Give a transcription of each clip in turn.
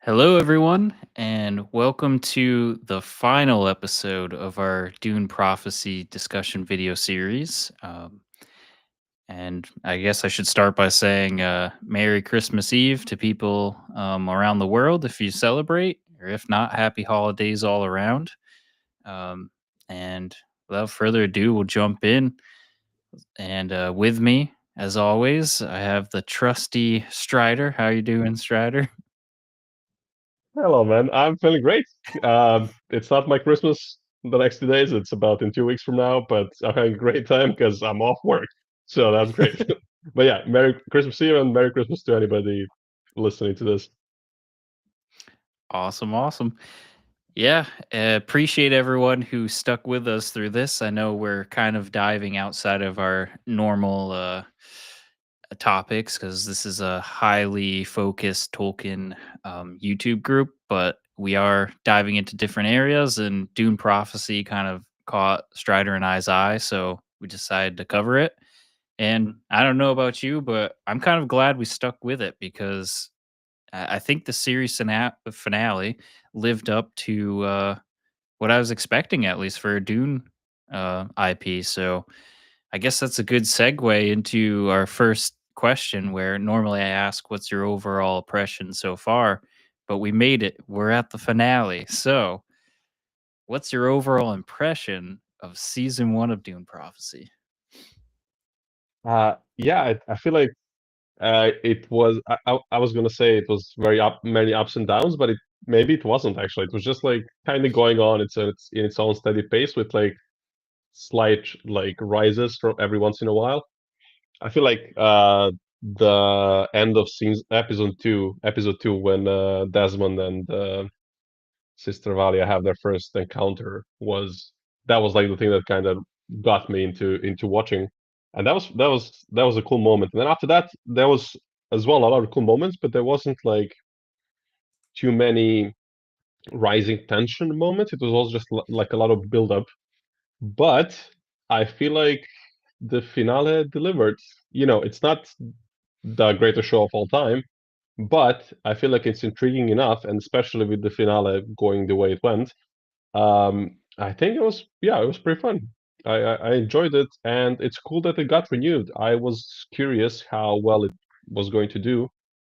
Hello, everyone, and welcome to the final episode of our Dune Prophecy discussion video series. And I guess I should start by saying Merry Christmas Eve to people around the world if you celebrate, or if not, Happy Holidays all around. Um, and without further ado, we'll jump in. And with me, as always, I have the trusty Strider. How you doing, Strider? Hello, man. I'm feeling great. It's not my Christmas the next 2 days. It's about in 2 weeks from now, but I'm having a great time because I'm off work. So that's great. But yeah, Merry Christmas Eve and Merry Christmas to anybody listening to this. Awesome, awesome. Yeah, appreciate everyone who stuck with us through this. I know we're kind of diving outside of our normal topics because this is a highly focused Tolkien YouTube group, but we are diving into different areas, and Dune Prophecy kind of caught Strider and I's eye, so we decided to cover it. And I don't know about you, but I'm kind of glad we stuck with it because I think the series finale lived up to what I was expecting, at least for a Dune IP. So I guess that's a good segue into our first question, where normally I ask, "What's your overall impression so far?" But we made it. We're at the finale. So, what's your overall impression of season one of Dune Prophecy? Yeah, I feel like it was. I was gonna say it was very many ups and downs, but maybe it wasn't actually. It was just like kind of going on. It's in its own steady pace with like slight like rises from every once in a while. I feel like the end of scenes episode two, when Desmond and Sister Valia have their first encounter was like the thing that kind of got me into watching, and that was a cool moment. And then after that, there was as well a lot of cool moments, but there wasn't like too many rising tension moments. It was all just like a lot of build up. But I feel like the finale delivered. It's not the greatest show of all time, but I feel like it's intriguing enough, and especially with the finale going the way it went. I think it was pretty fun. I enjoyed it, and it's cool that it got renewed. I was curious how well it was going to do,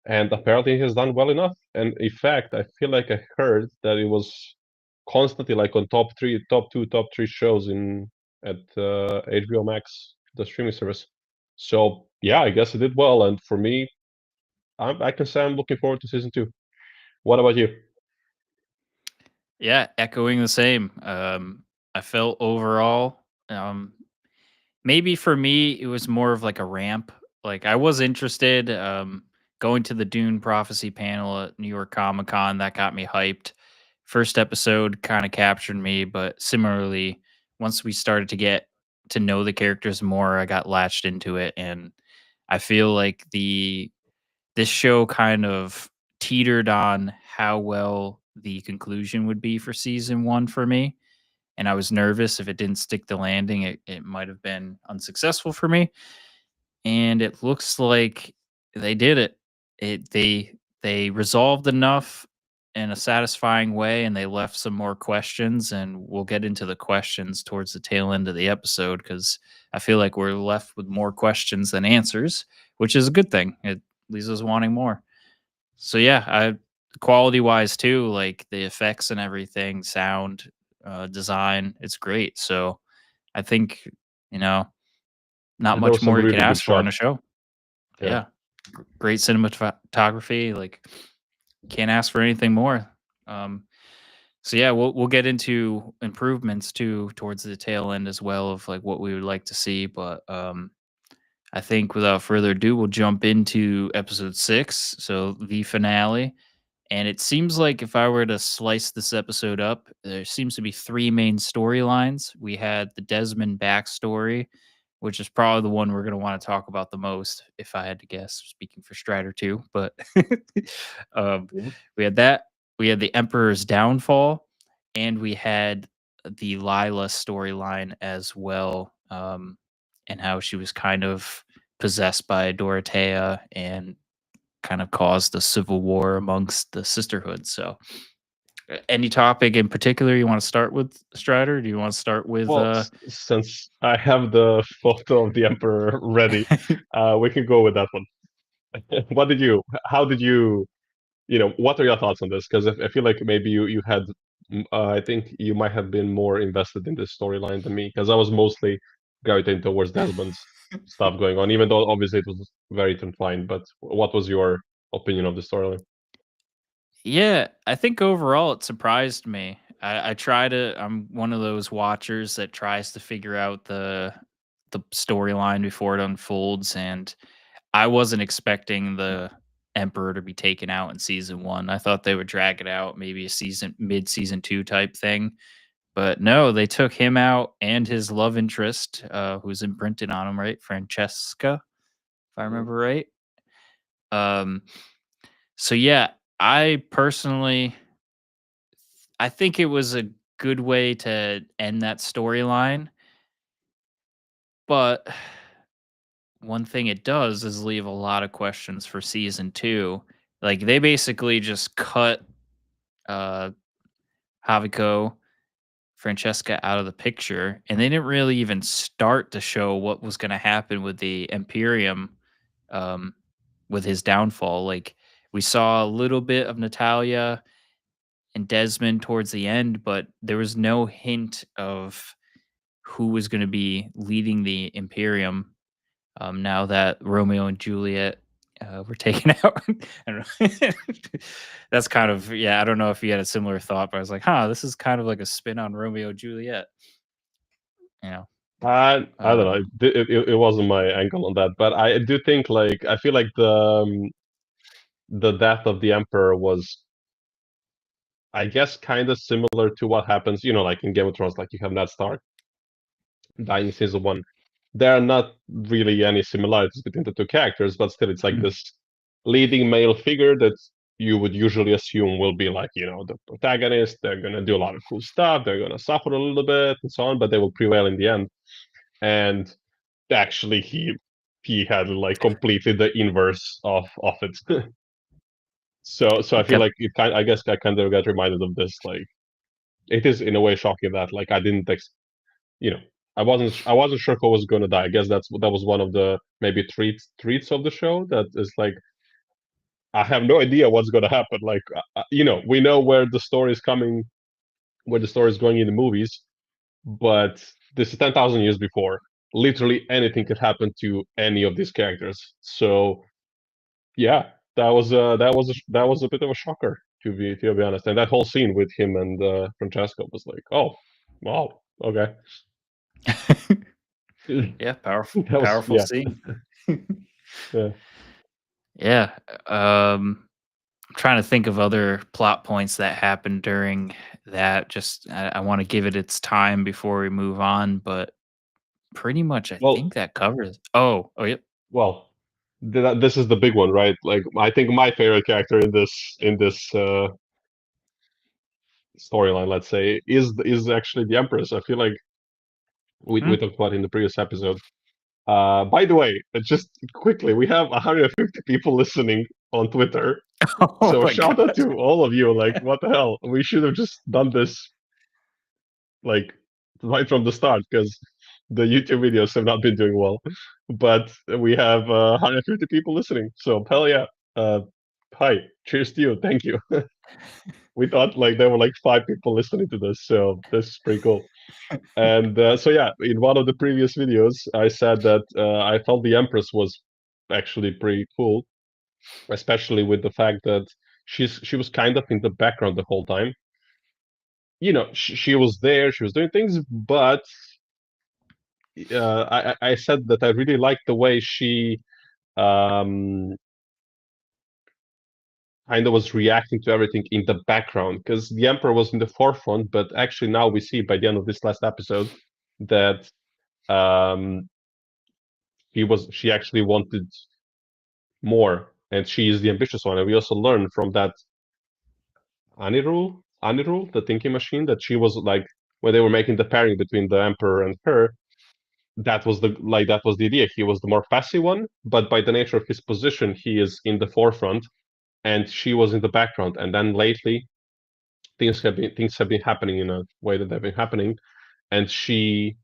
and apparently it has done well enough. And in fact, I feel like I heard that it was constantly like on top three, top two, top three shows in at HBO Max, the streaming service. So yeah, I guess it did well, and for me, I can say I'm looking forward to season two. What about you? Yeah, echoing the same. I felt overall, maybe for me, it was more of like a ramp. Like I was interested, going to the Dune Prophecy panel at New York Comic Con. That got me hyped. First episode kind of captured me, but similarly, once we started to get to know the characters more, I got latched into it, and I feel like the this show kind of teetered on how well the conclusion would be for season one for me, and I was nervous if it didn't stick the landing, it might have been unsuccessful for me. And it looks like they did it. They resolved enough in a satisfying way, and they left some more questions. And we'll get into the questions towards the tail end of the episode because I feel like we're left with more questions than answers, which is a good thing. It leaves us wanting more. So yeah, I quality wise too, like the effects and everything, sound, design, it's great. So I think, you know, not Yeah, there much were some more you can really good ask for in a shots. show. Yeah. Yeah. Great cinematography, like can't ask for anything more. Um, so yeah, we'll get into improvements too towards the tail end as well of like what we would like to see, but I think without further ado, we'll jump into episode 6, so the finale. And it seems like if I were to slice this episode up, there seems to be three main storylines. We had the Desmond backstory, which is probably the one we're going to want to talk about the most, if I had to guess, speaking for Strider too. But um, Mhm. we had that. We had the Emperor's downfall, and we had the Lila storyline as well, and how she was kind of possessed by Dorothea and kind of caused a civil war amongst the sisterhood. So, any topic in particular you want to start with, Strider? Do you want to start with Well, since I have the photo of the Emperor ready, we can go with that one. What did you? How did you? What are your thoughts on this? Because I feel like maybe you had, I think you might have been more invested in this storyline than me, because I was mostly gravitating towards Desmond's stuff going on, even though obviously it was very intertwined. But what was your opinion of the storyline? Yeah, I think overall it surprised me. I try to. I'm one of those watchers that tries to figure out the storyline before it unfolds, and I wasn't expecting the Emperor to be taken out in season one. I thought they would drag it out, maybe a season mid season two type thing. But no, they took him out and his love interest, who's imprinted on him, right? Francesca, if I Mhm. remember right. Um, so yeah, I personally I think it was a good way to end that storyline, but one thing it does is leave a lot of questions for season 2. Like, they basically just cut, uh, Haviko, Francesca out of the picture, and they didn't really even start to show what was gonna happen with the Imperium, um, with his downfall. Like, we saw a little bit of Natalia and Desmond towards the end, but there was no hint of who was going to be leading the Imperium now that Romeo and Juliet were taken out. I don't know. That's kind of, yeah. I don't know if you had a similar thought, but I was like, huh, this is kind of like a spin on Romeo and Juliet. You know, I don't know. um, It wasn't my angle on that, but I do think like I feel like the death of the Emperor was, I guess, kind of similar to what happens, like in Game of Thrones, like you have Ned Stark dying in season one. There are not really any similarities between the two characters, but still, it's like mm, this leading male figure that you would usually assume will be like, the protagonist. They're gonna do a lot of cool stuff. They're gonna suffer a little bit and so on, but they will prevail in the end. And actually, he had like completely the inverse of it. So I feel yep. like I guess I kind of got reminded of this. Like it is in a way shocking that like I didn't you know I wasn't sure who was going to die. I guess that was one of the maybe treats of the show, that is like I have no idea what's going to happen. Like we know where the story is coming, where the story is going in the movies, but this is 10,000 years before. Literally anything could happen to any of these characters. So yeah, that was a bit of a shocker, to be honest. And that whole scene with him and Francesco was like, oh, wow, okay. Yeah, powerful, That was powerful yeah, scene. yeah. Yeah. I'm trying to think of other plot points that happened during that. Just I want to give it its time before we move on, but pretty much I Well, think that covers. Oh, yep. well, this is the big one, right? Like I think my favorite character in this storyline, let's say, is actually the Empress. I feel like we Hmm? talked about it in the previous episode. By the way, just quickly, we have 150 people listening on Twitter. Oh So my shout out god. to all of you. Like, what the hell? We should have just done this like right from the start, because the YouTube videos have not been doing well. But we have 150 people listening. So hell yeah. Uh, Hi, cheers to you. Thank you. We thought like there were like 5 people listening to this, so this is pretty cool. And so yeah, in one of the previous videos, I said that I felt the Empress was actually pretty cool, especially with the fact that she was kind of in the background the whole time. She was there, she was doing things, but I said that I really liked the way she um, kind of was reacting to everything in the background, because the Emperor was in the forefront, but actually now we see by the end of this last episode that um, she actually wanted more, and she is the ambitious one. And we also learn from that Anirul, the thinking machine, that she was like when they were making the pairing between the Emperor and her, that was the idea. He was the more passive one, but by the nature of his position, he is in the forefront, and she was in the background. And then lately, things have been happening in a way that they've been happening, and she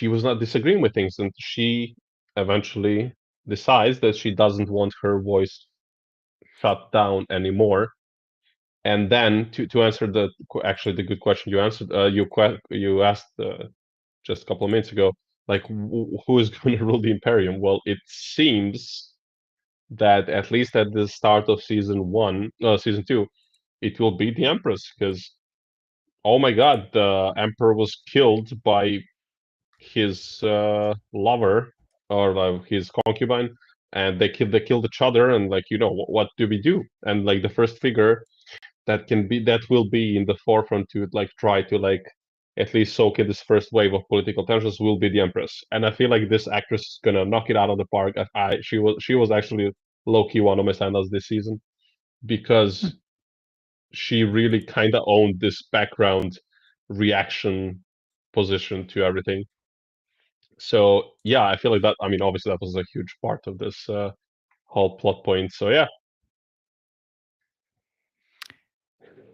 was not disagreeing with things, and she eventually decides that she doesn't want her voice shut down anymore. And then to answer actually the good question you answered, you asked just a couple of minutes ago, like who is going to rule the Imperium? Well, it seems that at least at the start of season two, it will be the Empress, because oh my God, the Emperor was killed by his lover, or his concubine, and they killed each other, and like what do we do? And like the first figure that will be in the forefront to like try to like at least soak in this first wave of political tensions will be the Empress. And I feel like this actress is gonna knock it out of the park. She was actually low key one of my standouts this season, because she really kind of owned this background reaction position to everything. So yeah, I feel like that. I mean, obviously that was a huge part of this whole plot point. So yeah,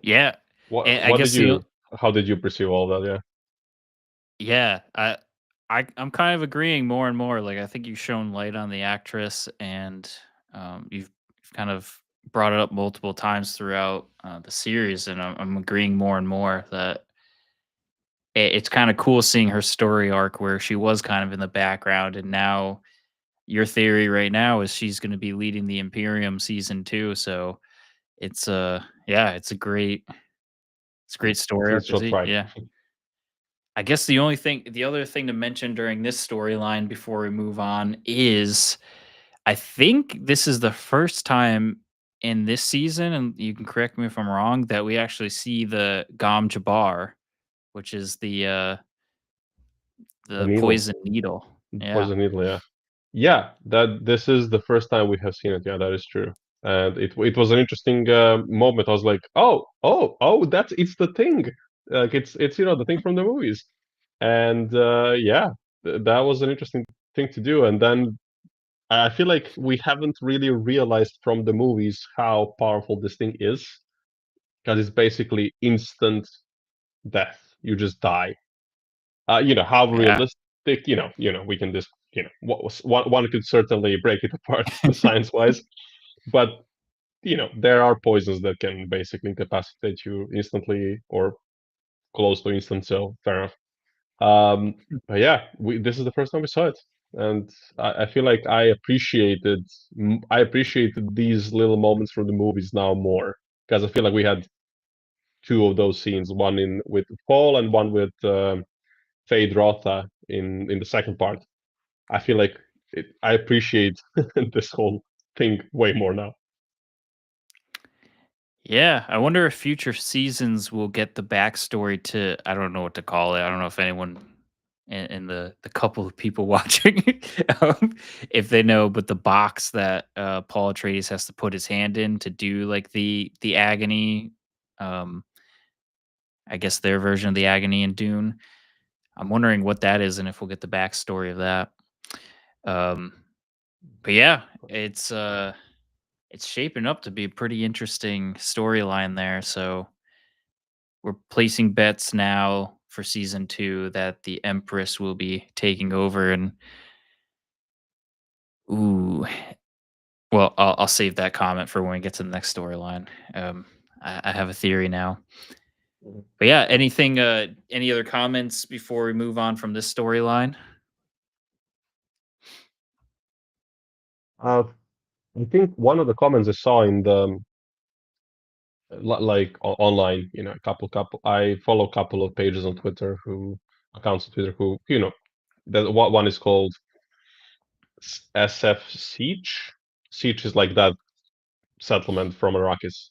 Yeah, what and I what guess did the you? How did you perceive all that? Yeah. yeah, I'm kind of agreeing more and more. Like I think you've shown light on the actress, and you've kind of brought it up multiple times throughout the series, and I'm agreeing more and more that it's kind of cool seeing her story arc where she was kind of in the background, and now your theory right now is she's going to be leading the Imperium season 2. So yeah, it's a great At story arc least to she'll see. try. Yeah. I guess the other thing to mention during this storyline before we move on is I think this is the first time in this season, and you can correct me if I'm wrong, that we actually see the Gom Jabbar, which is The the needle, poison needle. Yeah. poison needle. Yeah, yeah. That this is the first time we have seen it. Yeah, that is true. And it was an interesting moment. I was like, oh, that's it's the thing. Like it's the thing from the movies. And yeah, that was an interesting thing to do. And then I feel like we haven't really realized from the movies how powerful this thing is, because it's basically instant death. You just die. How Yeah. realistic, we can just, one could certainly break it apart science wise, but there are poisons that can basically incapacitate you instantly or close to instant. So fair enough. But yeah, this is the first time we saw it, and I feel like I appreciated these little moments from the movies now more, because I feel like we had two of those scenes, one in with Paul and one with Fade Rotha in the second part. I feel like I appreciate this whole thing way more now. Yeah, I wonder if future seasons will get the backstory to I don't know what to call it. I don't know if anyone in the couple of people watching if they know, but the box that Paul Atreides has to put his hand in to do like the agony, um, I guess their version of the agony in Dune. I'm wondering what that is and if we'll get the backstory of that. Um, but yeah, it's shaping up to be a pretty interesting storyline there. So we're placing bets now for season 2 that the Empress will be taking over, and ooh, well, I'll save that comment for when we get to the next storyline. I have a theory now. But yeah, any other comments before we move on from this storyline? Uh, I think one of the comments I saw in the like online, a couple. I follow a couple of pages on Twitter who accounts on Twitter who that what one is called SF Siege. Siege is like that settlement from Arrakis.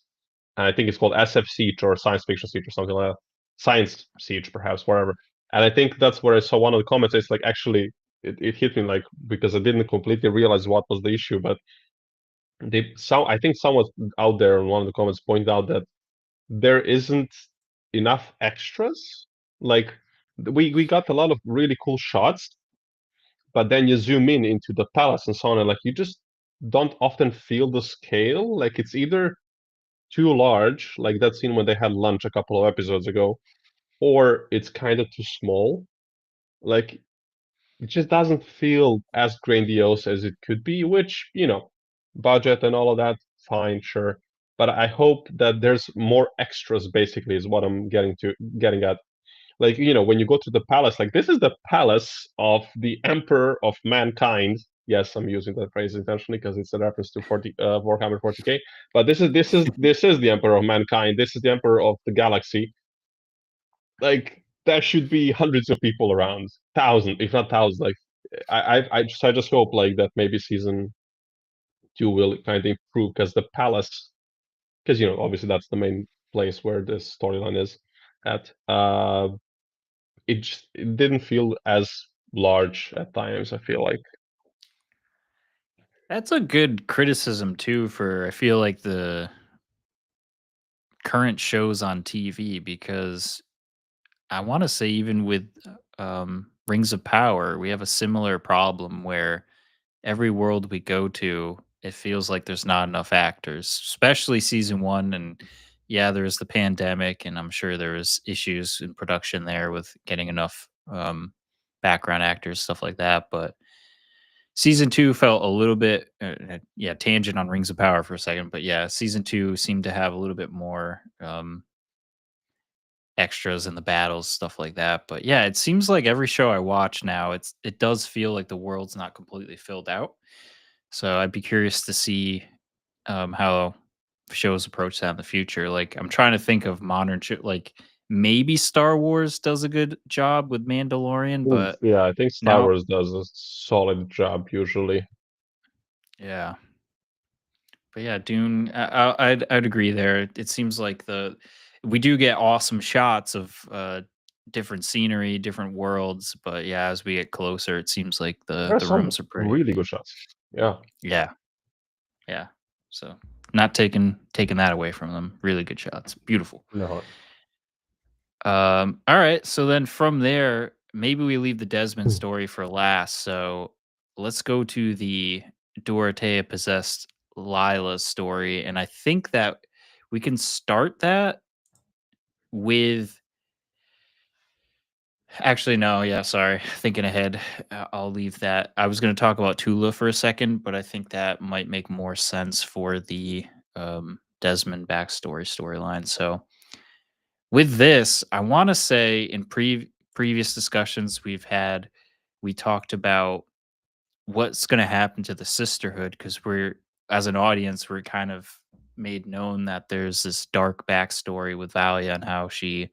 And I think it's called SF Siege or Science Fiction Siege or something like that. Science Siege, perhaps, whatever. And I think that's where I saw one of the comments. It's like actually, it hit me like because I didn't completely realize what was the issue, but I think someone out there in one of the comments pointed out that there isn't enough extras. Like we got a lot of really cool shots, but then you zoom in into the palace and so on, and like you just don't often feel the scale. Like it's either too large, like that scene when they had lunch a couple of episodes ago, or it's kind of too small. Like it just doesn't feel as grandiose as it could be, which, budget and all of that, fine, sure. But I hope that there's more extras, basically, is what I'm getting at. Like, when you go to the palace, like this is the palace of the Emperor of Mankind. Yes, I'm using that phrase intentionally because it's a reference to Warhammer 40K. But this is the Emperor of Mankind. This is the Emperor of the galaxy. Like there should be hundreds of people around, thousands, if not thousands. Like I just hope like that maybe season two will kind of improve because the palace, because obviously that's the main place where this storyline is at. It didn't feel as large at times. I feel like. That's a good criticism too for I feel like the current shows on TV because I want to say even with Rings of Power, we have a similar problem where every world we go to, it feels like there's not enough actors, especially season 1 and yeah, there's the pandemic and I'm sure there was issues in production there with getting enough background actors, stuff like that, but season 2 felt a little bit yeah, tangent on Rings of Power for a second, but yeah, season 2 seemed to have a little bit more extras in the battles, stuff like that. But yeah, it seems like every show I watch now, it does feel like the world's not completely filled out. So I'd be curious to see how shows approach that in the future. Like I'm trying to think of like maybe Star Wars does a good job with Mandalorian, Oof, but yeah, I think Star now Wars does a solid job usually. yeah. But yeah, Dune. I'd agree there. It seems like we do get awesome shots of different scenery, different worlds. But yeah, as we get closer, it seems like There are the some rooms are pretty. really good shots. Yeah, Yeah, yeah. So not taking that away from them. Really good shots. Beautiful. no. All right. So then from there, maybe we leave the Desmond story for last. So let's go to the Dorothea possessed Lila story. And I think that we can start that with actually no, yeah, sorry. Thinking ahead. I'll leave that. I was going to talk about Tula for a second, but I think that might make more sense for the Desmond backstory storyline. So with this, I want to say in previous discussions we've had, we talked about what's going to happen to the sisterhood because as an audience, we're kind of made known that there's this dark backstory with Valia and how she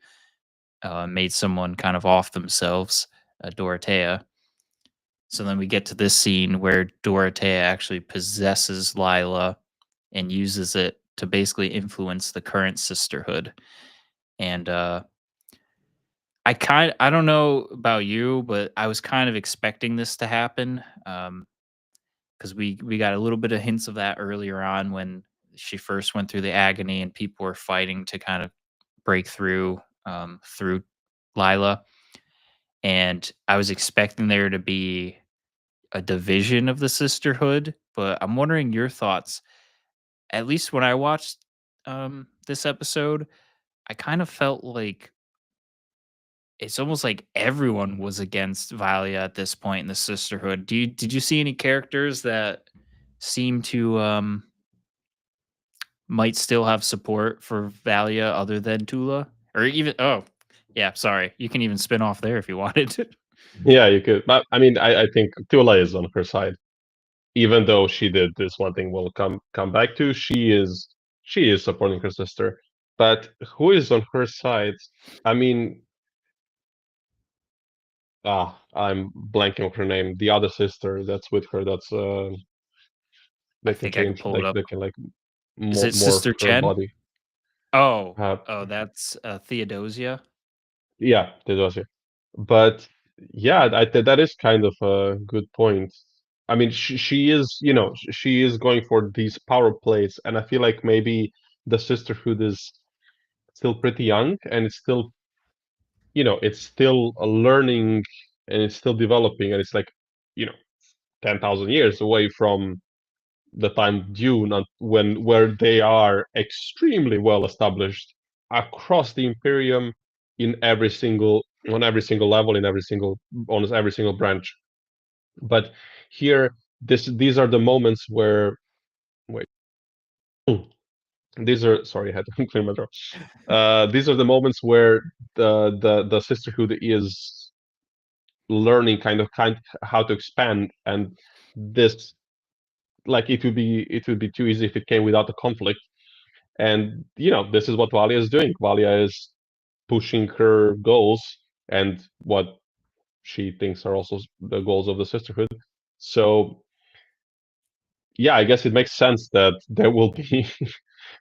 made someone kind of off themselves, Dorothea. So then we get to this scene where Dorothea actually possesses Lila and uses it to basically influence the current sisterhood. And I don't know about you, but I was kind of expecting this to happen, because we got a little bit of hints of that earlier on when she first went through the agony and people were fighting to kind of break through Lila, and I was expecting there to be a division of the sisterhood, but I'm wondering your thoughts. At least when I watched, this episode, I kind of felt like it's almost like everyone was against Valia at this point in the sisterhood. Did you see any characters that seem to might still have support for Valia other than Tula? Or even yeah, sorry. You can even spin off there if you wanted. Yeah, you could. But I mean, I think Tula is on her side, even though she did this one thing. We'll come back to. She is supporting her sister, but who is on her side? I mean, I'm blanking on her name. The other sister that's with her. That's I they can think I could change. pull it Like up. they can like Is it morph Sister her Chen? body. Oh. Uh, Oh, that's Theodosia. yeah, that was it. But yeah, that is kind of a good point. I mean, she is, she is going for these power plays, and I feel like maybe the sisterhood is still pretty young, and it's still it's still a learning and it's still developing, and it's like, you know, 10,000 years away from the time Dune, where they are extremely well established across the Imperium in every single level, in every single almost every single branch. But here, these are the moments where wait, these are sorry, I had to clear my throat. These are the moments where the sisterhood is learning kind how to expand, and this like it would be too easy if it came without the conflict. And this is what Valia is doing. Valia is pushing her goals and what she thinks are also the goals of the sisterhood. So yeah, I guess it makes sense that there will be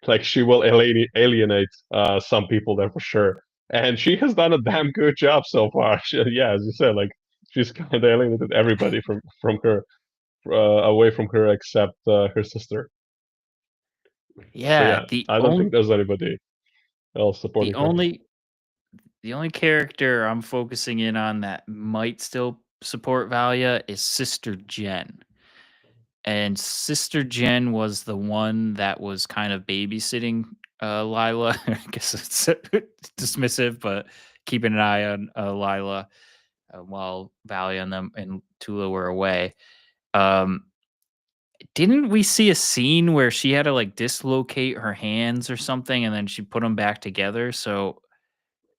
like she will alienate some people there for sure. And she has done a damn good job so far. Yeah, as you said, like she's kind of alienated everybody from her away from her except her sister. So Yeah, yeah, I don't think there's anybody else the supporting her. only the only character I'm focusing in on that might still support Valia is Sister Jen. And Sister Jen was the one that was kind of babysitting Lila. I guess it's dismissive, but keeping an eye on Lila while Valia and them and Tula were away. Um, didn't we see a scene where she had to like dislocate her hands or something, and then she put them back together? So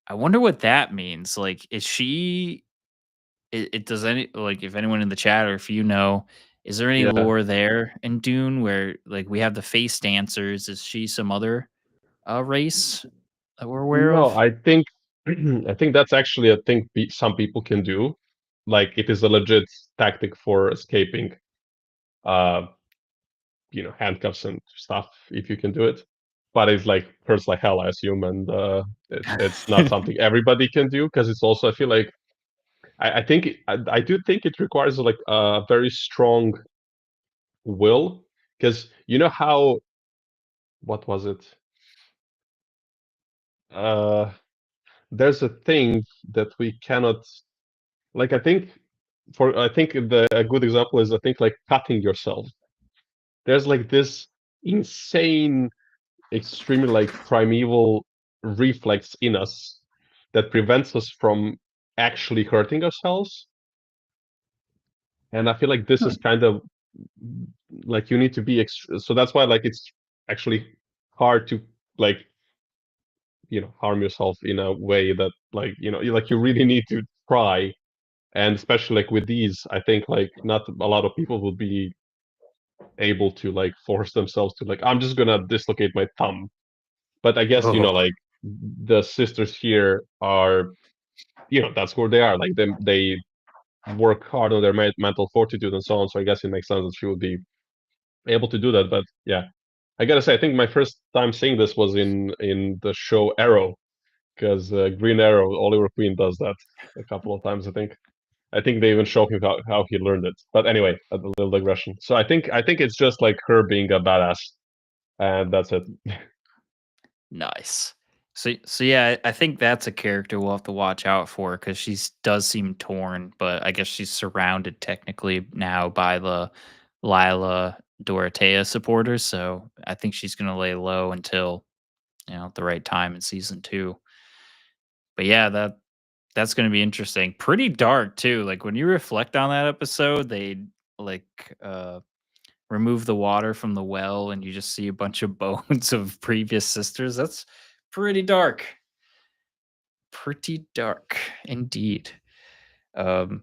I wonder what that means. Like, is she? It does any like if anyone in the chat or if you know, is there any Yeah. lore there in Dune where like we have the face dancers? Is she some other race that we're aware No, of? I think I think that's actually a thing some people can do. Like it is a legit tactic for escaping, uh, handcuffs and stuff if you can do it. But it like hurts like hell, I assume, and it's not something everybody can do because it's also I feel like I think I do think it requires like a very strong will because you know how what was it? Uh, there's a thing that we cannot like. I think a good example is I think like cutting yourself. There's like this insane, extremely like primeval reflex in us that prevents us from actually hurting ourselves. And I feel like this is Hmm. kind of like you need to be so that's why like it's actually hard to like harm yourself in a way that like you really need to try. And especially like with these, I think like not a lot of people will be able to like force themselves to like I'm just gonna dislocate my thumb. But I guess Oh, like the sisters here are that's where they are. Like they work hard on their mental fortitude and so on. So I guess it makes sense that she would be able to do that. But yeah, I gotta say, I think my first time seeing this was in the show Arrow because Green Arrow, Oliver Queen does that a couple of times. I think they even show him how he learned it. But anyway, a little digression. So I think it's just like her being a badass, and that's it. nice. So yeah, I think that's a character we'll have to watch out for because she does seem torn, but I guess she's surrounded technically now by the Lila Dorothea supporters. So I think she's gonna lay low until the right time in season two. But yeah, that's gonna be interesting. Pretty dark too. Like when you reflect on that episode, they like remove the water from the well and you just see a bunch of bones of previous sisters. That's pretty dark. Pretty dark indeed. Um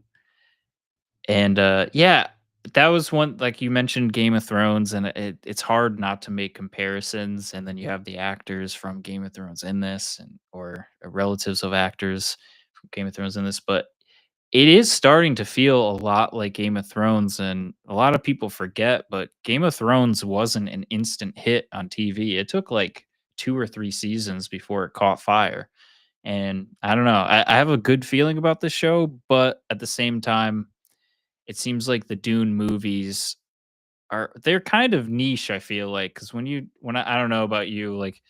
and yeah, that was one like you mentioned Game of Thrones and it's hard not to make comparisons and then you have the actors from Game of Thrones in this and or relatives of actors from Game of Thrones in this, but it is starting to feel a lot like Game of Thrones, and a lot of people forget, but Game of Thrones wasn't an instant hit on TV. It took like 2 or 3 seasons before it caught fire, and I don't know, I have a good feeling about the show, but at the same time, it seems like the Dune movies they're kind of niche, I feel like, because when I don't know about you, like,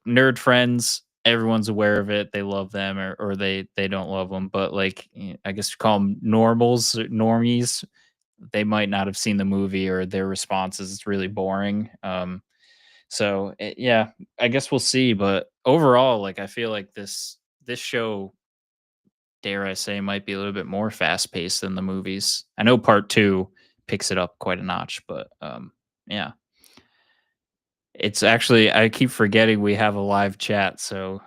nerd friends everyone's aware of it. They love them or they don't love them. But like, I guess you call them normals, normies. They might not have seen the movie or their response is really boring. Yeah, I guess we'll see. But overall, like I feel like this show, dare I say, might be a little bit more fast paced than the movies. I know part two picks it up quite a notch, but yeah. It's actually I keep forgetting we have a live chat, so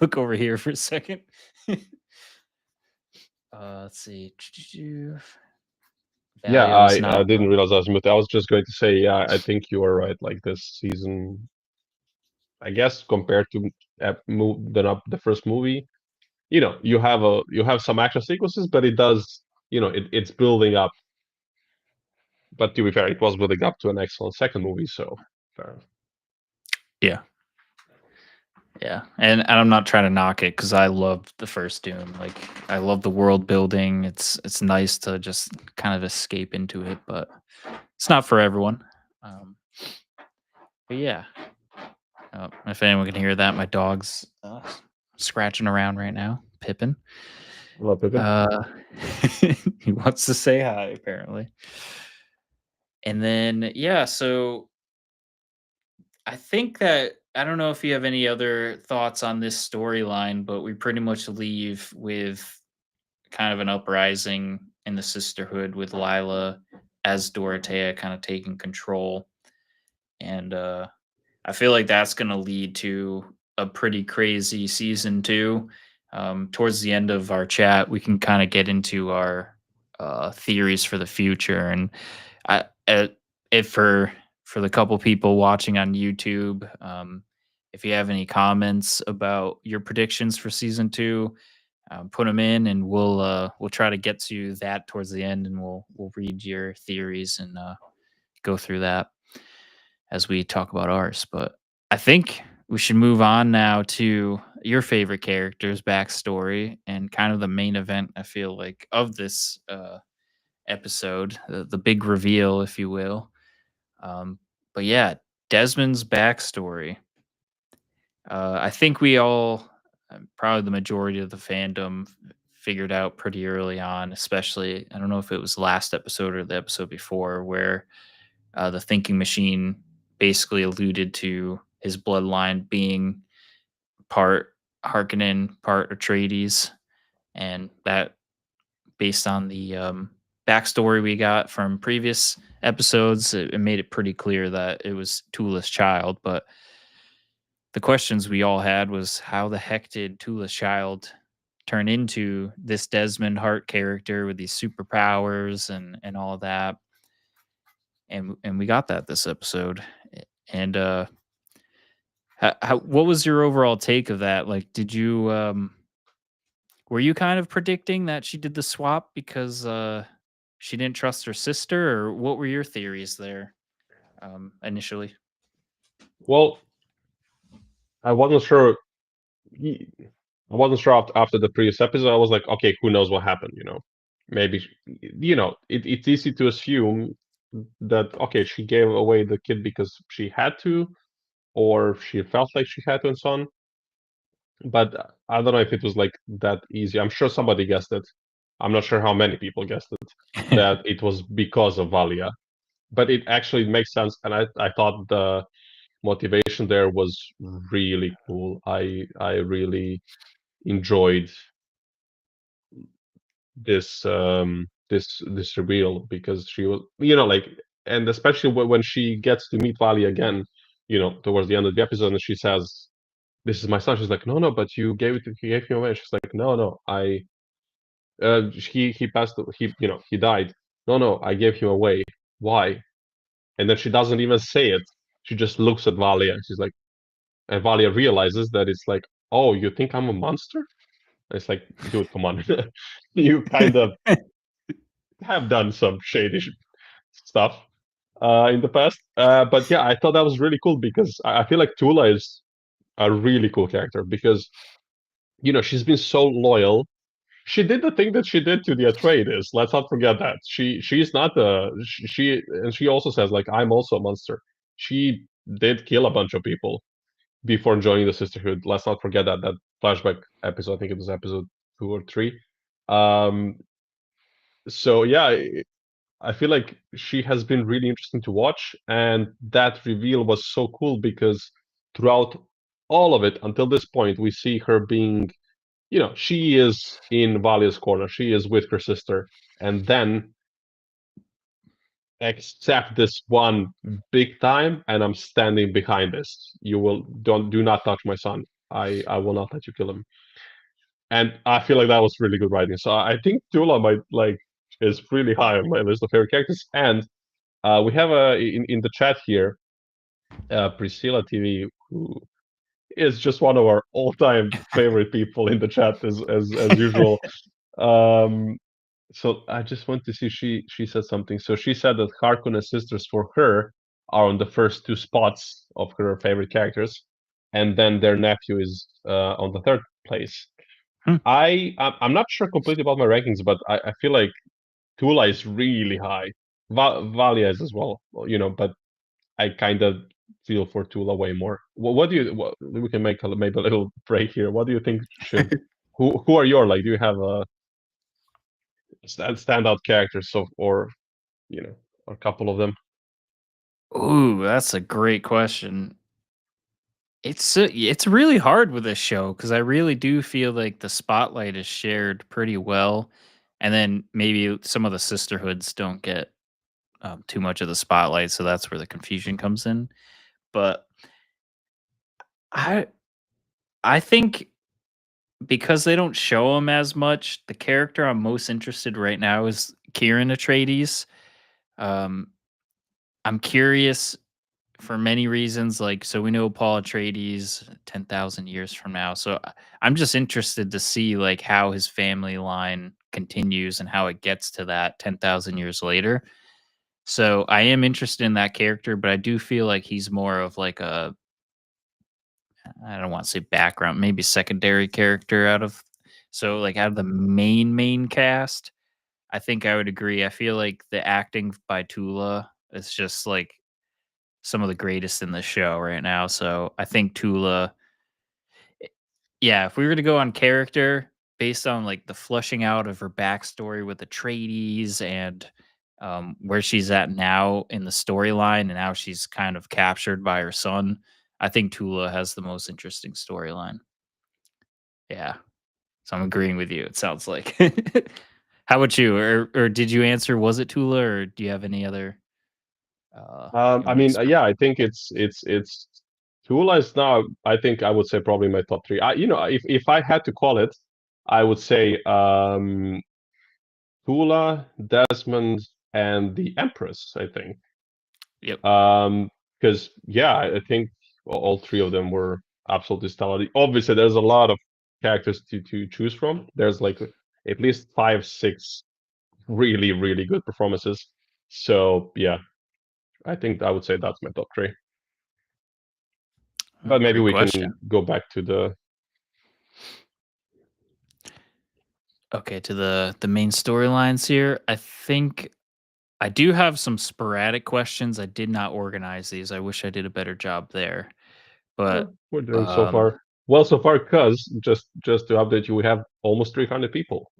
look over here for a second. Let's see. Yeah, Valio is I not. didn't realize I was muted. I was just going to say, yeah, I think you are right. Like this season, I guess compared to the first movie, you have some action sequences, but it does, it's building up. But to be fair, it was building up to an excellent second movie, so fair. Yeah, yeah, and I'm not trying to knock it because I loved the first Doom. Like I love the world building. It's nice to just kind of escape into it, but it's not for everyone. Um, but yeah, if anyone can hear that, my dog's scratching around right now, Pippin. Hello, Pippin. Uh, he wants to say hi, apparently. And then, yeah, so I think that I don't know if you have any other thoughts on this storyline, but we pretty much leave with kind of an uprising in the sisterhood with Lila as Dorothea kind of taking control. And I feel like that's going to lead to a pretty crazy season two. Towards the end of our chat, we can kind of get into our theories for the future. And I, if for the couple people watching on YouTube, if you have any comments about your predictions for season two, put them in, and we'll try to get to that towards the end, and we'll read your theories and go through that as we talk about ours. But I think we should move on now to your favorite character's backstory and kind of the main event, I feel like, of this episode, the big reveal, if you will. Um, but yeah, Desmond's backstory. I think we all, probably the majority of the fandom, figured out pretty early on, especially, I don't know if it was last episode or the episode before, where the thinking machine basically alluded to his bloodline being part Harkonnen, part Atreides, and that based on the backstory we got from previous episodes, it made it pretty clear that it was Tula's child. But the questions we all had was how the heck did Tula's child turn into this Desmond Hart character with these superpowers and all of that? And we got that this episode. And what was your overall take of that? Like, did you were you kind of predicting that she did the swap because she didn't trust her sister, or what were your theories there initially? Well, I wasn't sure. I wasn't sure after the previous episode. I was like, okay, who knows what happened? Maybe it's easy to assume that okay, she gave away the kid because she had to, or she felt like she had to, and so on. But I don't know if it was like that easy. I'm sure somebody guessed it. I'm not sure how many people guessed it that it was because of Valia. But it actually makes sense, and I thought the motivation there was really cool. I really enjoyed this reveal because she was like, and especially when she gets to meet Valia again, towards the end of the episode, and she says, "This is my son." She's like, "No, no, but he gave him away." She's like, "No, no, he passed, he died. No, no, I gave him away. Why?" And then she doesn't even say it. She just looks at Valia. She's like, and Valia realizes that it's like, "Oh, you think I'm a monster?" And it's like, dude, come on, you kind of have done some shady stuff in the past. But yeah, I thought that was really cool because I feel like Tula is a really cool character because she's been so loyal. She did the thing that she did to the Atreides. Let's not forget that she's not a she and she also says like, I'm also a monster. She did kill a bunch of people, before joining the Sisterhood. Let's not forget that flashback episode. I think it was episode 2 or 3. Um, so yeah, I feel like she has been really interesting to watch, and that reveal was so cool because throughout all of it until this point, we see her being, she is in Valia's corner, she is with her sister, and then accept this one big time, and I'm standing behind this. You will do not touch my son. I will not let you kill him. And I feel like that was really good writing. So I think Tula might is really high on my list of favorite characters. And we have in the chat here Priscilla TV, who is just one of our all-time favorite people in the chat as usual. Um, so I just want to see she said something. So she said that Harkonnens sisters for her are on the first two spots of her favorite characters, and then their nephew is on the third place. Hmm. I'm not sure completely about my rankings, but I feel like Tula is really high. Valia is as well, but I kind of feel for Tula way more. What do you? We can make maybe a little break here. What do you think should? Who are your like? Do you have a standout characters or you know a couple of them? Ooh, that's a great question. It's really hard with this show because I really do feel like the spotlight is shared pretty well, and then maybe some of the sisterhoods don't get too much of the spotlight, so that's where the confusion comes in. But I I think because they don't show him as much, the character I'm most interested right now is Kieran Atreides. Um, I'm curious for many reasons. Like, so we know Paul Atreides 10,000 years from now. So I'm just interested to see like how his family line continues and how it gets to that 10,000 years later. So I am interested in that character, but I do feel like he's more of like a, I don't want to say background, maybe secondary character out of, so like out of the main cast. I think I would agree. I feel like the acting by Tula is just like some of the greatest in the show right now. So I think Tula, yeah, if we were to go on character based on like the flushing out of her backstory with the Atreides and where she's at now in the storyline and how she's kind of captured by her son, I think Tula has the most interesting storyline. Yeah. So I'm agreeing with you. It sounds like. How about you? Or did you answer? Was it Tula, or do you have any other you I want to mean, express? yeah, I think it's Tula is now. I think I would say probably my top three. If I had to call it, I would say Tula, Desmond, and the Empress. I think. Yep. Because yeah, I think all three of them were absolutely stellar. Obviously, there's a lot of characters to choose from. There's like at least 5, 6 really, really good performances. So yeah, I think I would say that's my top three. But maybe Great we can question. go back to the. Okay, to the main storylines here. I think I do have some sporadic questions. I did not organize these. I wish I did a better job there. But We're doing so um far well so far. Because just to update you, we have almost 300 people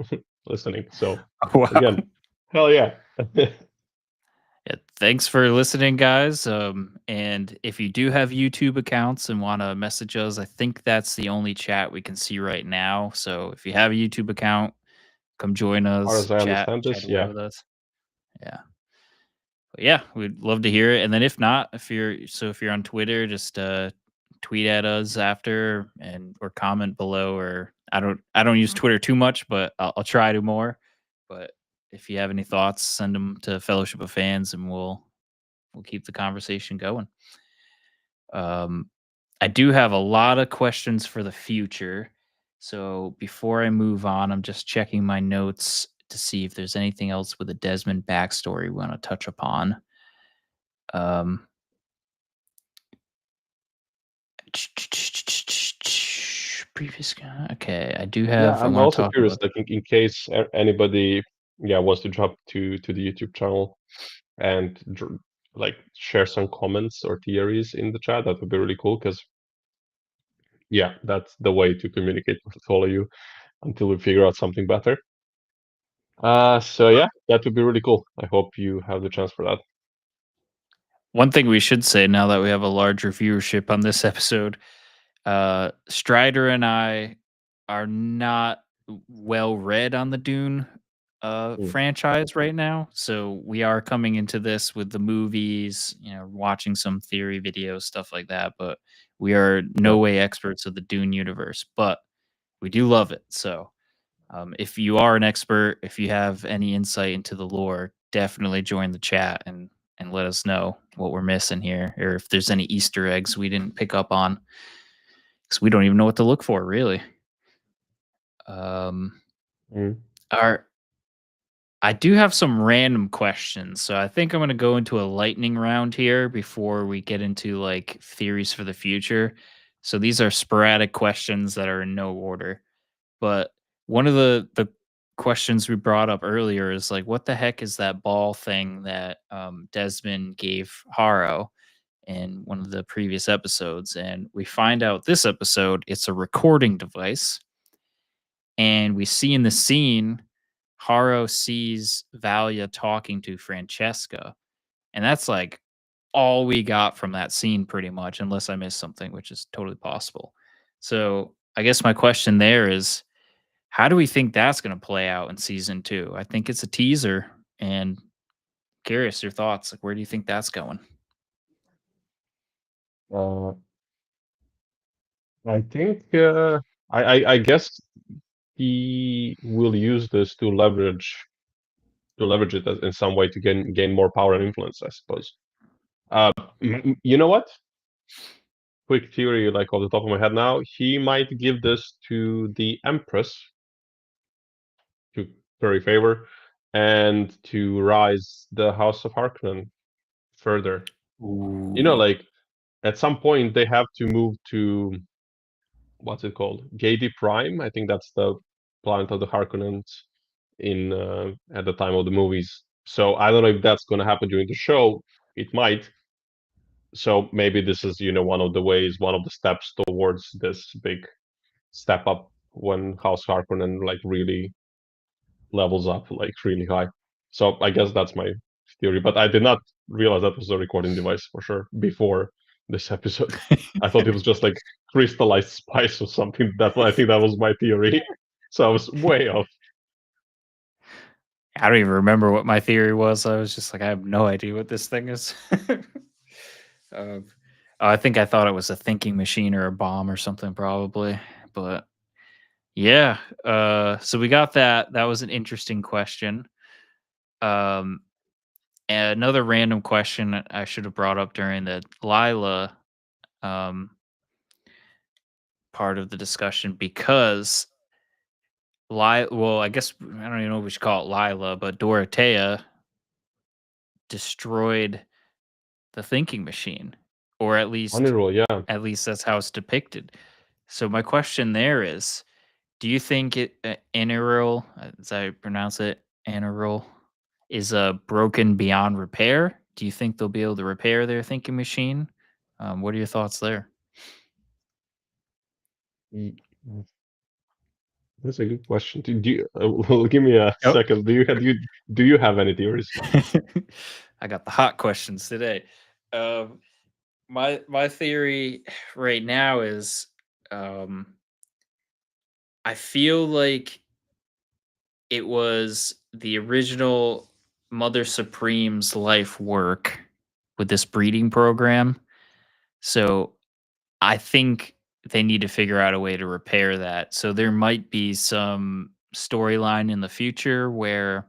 listening. So wow. again, hell yeah. Yeah, thanks for listening, guys. And if you do have YouTube accounts and want to message us, I think that's the only chat we can see right now. So if you have a YouTube account, come join As far us, as I chat, understand chat this, away yeah. with us. Yeah. But yeah, we'd love to hear it. And then if not, if you're on Twitter, just tweet at us after and or comment below, or I don't use Twitter too much, but I'll try to more. But if you have any thoughts, send them to Fellowship of Fans and we'll keep the conversation going. Um I do have a lot of questions for the future. So before I move on, I'm just checking my notes to see if there's anything else with the Desmond backstory we want to touch upon. Um, previous guy. Okay, I do Yeah, have. I I'm want to also talk curious, about. like in case anybody, yeah, wants to drop to the YouTube channel and like share some comments or theories in the chat, that would be really cool. Because yeah, that's the way to communicate with all of you until we figure out something better. So yeah, that would be really cool. I hope you have the chance for that. One thing we should say now that we have a larger viewership on this episode, Strider and I are not well read on the Dune Mm, franchise right now. So we are coming into this with the movies, you know, watching some theory videos, stuff like that. But we are yeah. no way experts of the Dune universe, but we do love it. So if you are an expert, if you have any insight into the lore, definitely join the chat and let us know what we're missing here, or if there's any Easter eggs we didn't pick up on, because we don't even know what to look for, really. Um, Mm, our I do have some random questions, so I think I'm going to go into a lightning round here before we get into like theories for the future. So these are sporadic questions that are in no order. But one of the questions we brought up earlier is like, what the heck is that ball thing that Desmond gave Haro in one of the previous episodes? And we find out this episode it's a recording device, and we see in the scene Haro sees Valia talking to Francesca, and that's like all we got from that scene pretty much, unless I missed something, which is totally possible. So I guess my question there is, how do we think that's going to play out in season 2? I think it's a teaser, and curious your thoughts. Like, where do you think that's going? uh, I think I guess he will use this to leverage it in some way to gain more power and influence, I suppose. Uh, you know what? Quick theory, like off the top of my head now, he might give this to the Empress to curry favor and to rise the House of Harkonnen further. You know, Ooh. like at some point they have to move to what's it called? Gadi Prime. I think that's the planet of the Harkonnens in at the time of the movies. So I don't know if that's going to happen during the show. It might. So maybe this is one of the ways, one of the steps towards this big step up when House Harkonnen like really levels up like really high. So I guess that's my theory. But I did not realize that was a recording device for sure before this episode. I thought it was just like crystallized spice or something. I think that was my theory. So I was way off. I don't even remember what my theory was. I was just like, I have no idea what this thing is. um, I think I thought it was a thinking machine or a bomb or something, probably. But yeah, so we got that. That was an interesting question. Um, and another random question that I should have brought up during the Lila um, part of the discussion, because well, I guess I don't even know if we should call it Lila, but Dorothea destroyed the thinking machine, or Honey roll, yeah. at least that's how it's depicted. So my question there is, do you think Anirul, as I pronounce it, Anirul, is broken beyond repair? Do you think they'll be able to repair their thinking machine? What are your thoughts there? Y- That's a good question. Do you, give me a Oh, second. Do you have any theories? I got the hot questions today. Um, my theory right now is, um, I feel like it was the original Mother Supreme's life work with this breeding program. So I think they need to figure out a way to repair that. So there might be some storyline in the future where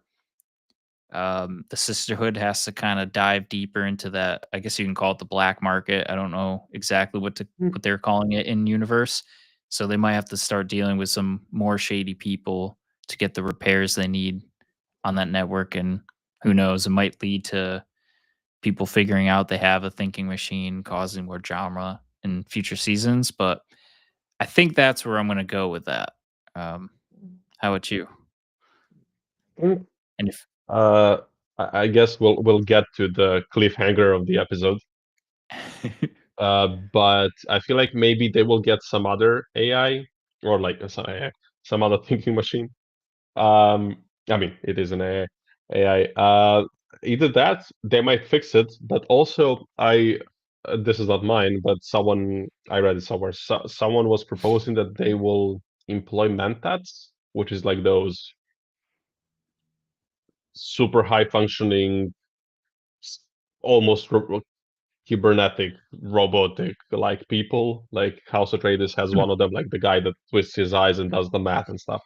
the sisterhood has to kind of dive deeper into that. I guess you can call it the black market. I don't know exactly Hmm. what they're calling it in universe. So they might have to start dealing with some more shady people to get the repairs they need on that network. And who knows, it might lead to people figuring out they have a thinking machine, causing more drama in future seasons. But I think that's where I'm going to go with that. Um, how about you? Mm. And if I guess we'll get to the cliffhanger of the episode. But I feel like maybe they will get some other AI or like some AI, some other thinking machine. I mean, it is an AI. Either that, they might fix it, but also this is not mine, but someone I read it somewhere. Someone was proposing that they will employ mentats, which is like those super high functioning, s- almost cybernetic, robotic like people. Like House Atreides has Hmm. one of them, like the guy that twists his eyes and does the math and stuff.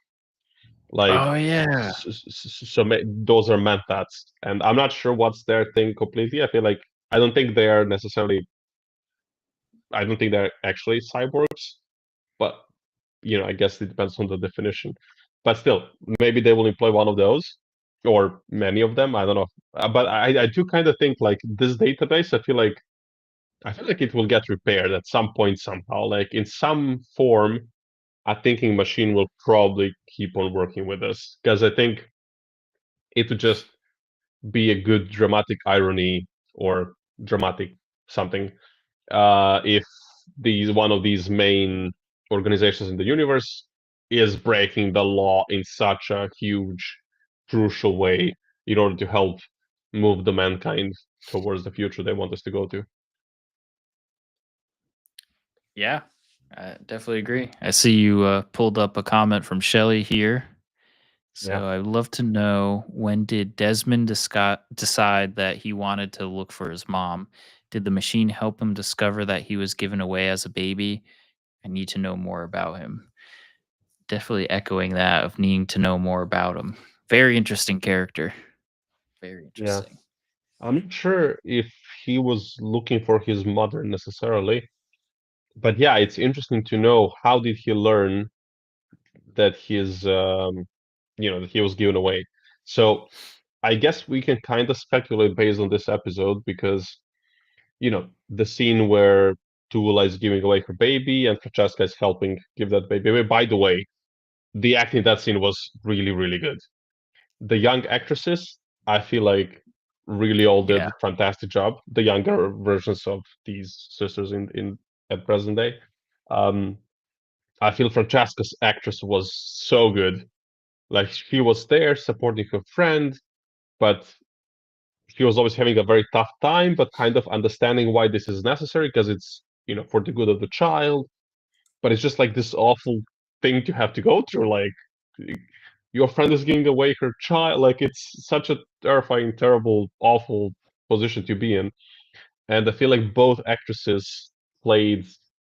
Like, Oh yeah. those are mentats, and I'm not sure what's their thing completely. I feel like I don't think they are necessarily. I don't think they're actually cyborgs, but I guess it depends on the definition. But still, maybe they will employ one of those, or many of them. I don't know. But I do kind of think like this database. I feel like it will get repaired at some point somehow. Like in some form, a thinking machine will probably keep on working with us because I think it would just be a good dramatic irony or dramatic something if these one of these main organizations in the universe is breaking the law in such a huge, crucial way in order to help move the mankind towards the future they want us to go to. Yeah, I definitely agree. I see you pulled up a comment from Shelly here. Yeah. So I'd love to know, when did Desmond decide that he wanted to look for his mom? Did the machine help him discover that he was given away as a baby? I need to know more about him. Definitely echoing that of needing to know more about him. Very interesting character. Very Yeah. interesting. I'm not sure if he was looking for his mother necessarily, but yeah, it's interesting to know how did he learn that that he was given away. So I guess we can kind of speculate based on this episode because the scene where Tula is giving away her baby and Francesca is helping give that baby away. By the way, the acting in that scene was really, really good. The young actresses, I feel like, really all did Yeah. a fantastic job. The younger versions of these sisters in at present day. Um, I feel Francesca's actress was so good. Like she was there supporting her friend, but she was always having a very tough time, but kind of understanding why this is necessary because it's for the good of the child. But it's just like this awful thing to have to go through. Like your friend is giving away her child. Like it's such a terrifying, terrible, awful position to be in. And I feel like both actresses played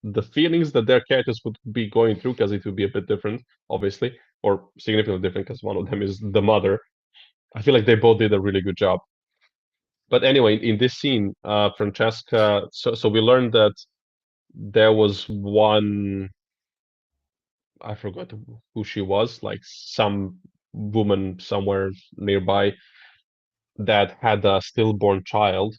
the feelings that their characters would be going through because it would be a bit different, obviously, or significantly different because one of them is the mother. I feel like they both did a really good job. But anyway, in this scene, Francesca. So we learned that there was one. I forgot who she was, like some woman somewhere nearby that had a stillborn child,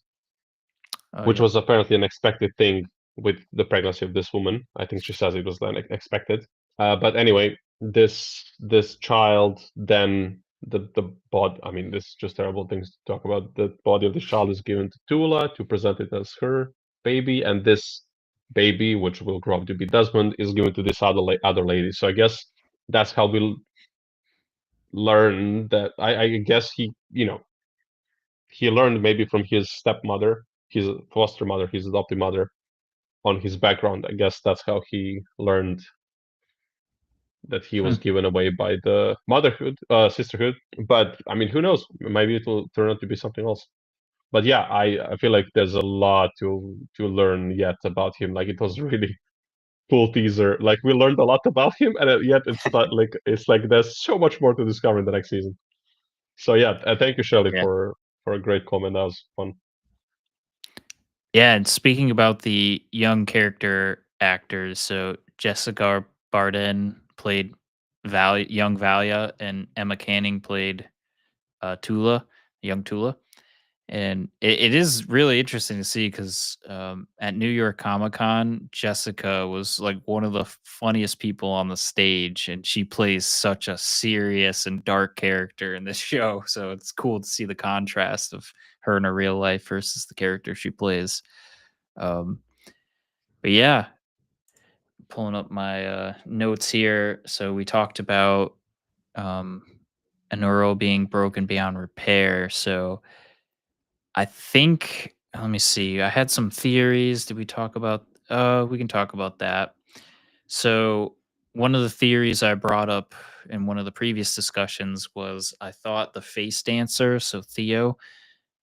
Oh, which yep. was apparently an expected thing with the pregnancy of this woman. I think she says it was then expected. But anyway, this child then the body. I mean, this is just terrible things to talk about. The body of this child is given to Tula to present it as her baby, and this baby, which will grow up to be Desmond, is given to this other lady. So I guess that's how we learn that. I guess he learned maybe from his stepmother, his foster mother, his adopted mother, on his background. I guess that's how he learned that he Hmm. was given away by the motherhood, sisterhood. But I mean, who knows? Maybe it will turn out to be something else. But yeah, I feel like there's a lot to learn yet about him. Like it was really cool teaser. Like we learned a lot about him, and yet it's like there's so much more to discover in the next season. So yeah, thank you, Shelley, Yeah. for a great comment. That was fun. Yeah, and speaking about the young character actors, so Jessica Barden played young Valia, and Emma Canning played Tula, young Tula. And it is really interesting to see because at New York Comic Con, Jessica was like one of the funniest people on the stage, and she plays such a serious and dark character in this show. So it's cool to see the contrast of her in her real life versus the character she plays. Um, But yeah, pulling up my notes here. So we talked about um, a neural being broken beyond repair. So I think, let me see. I had some theories. Did we talk about? We can talk about that. So one of the theories I brought up in one of the previous discussions was I thought the face dancer, so Theo,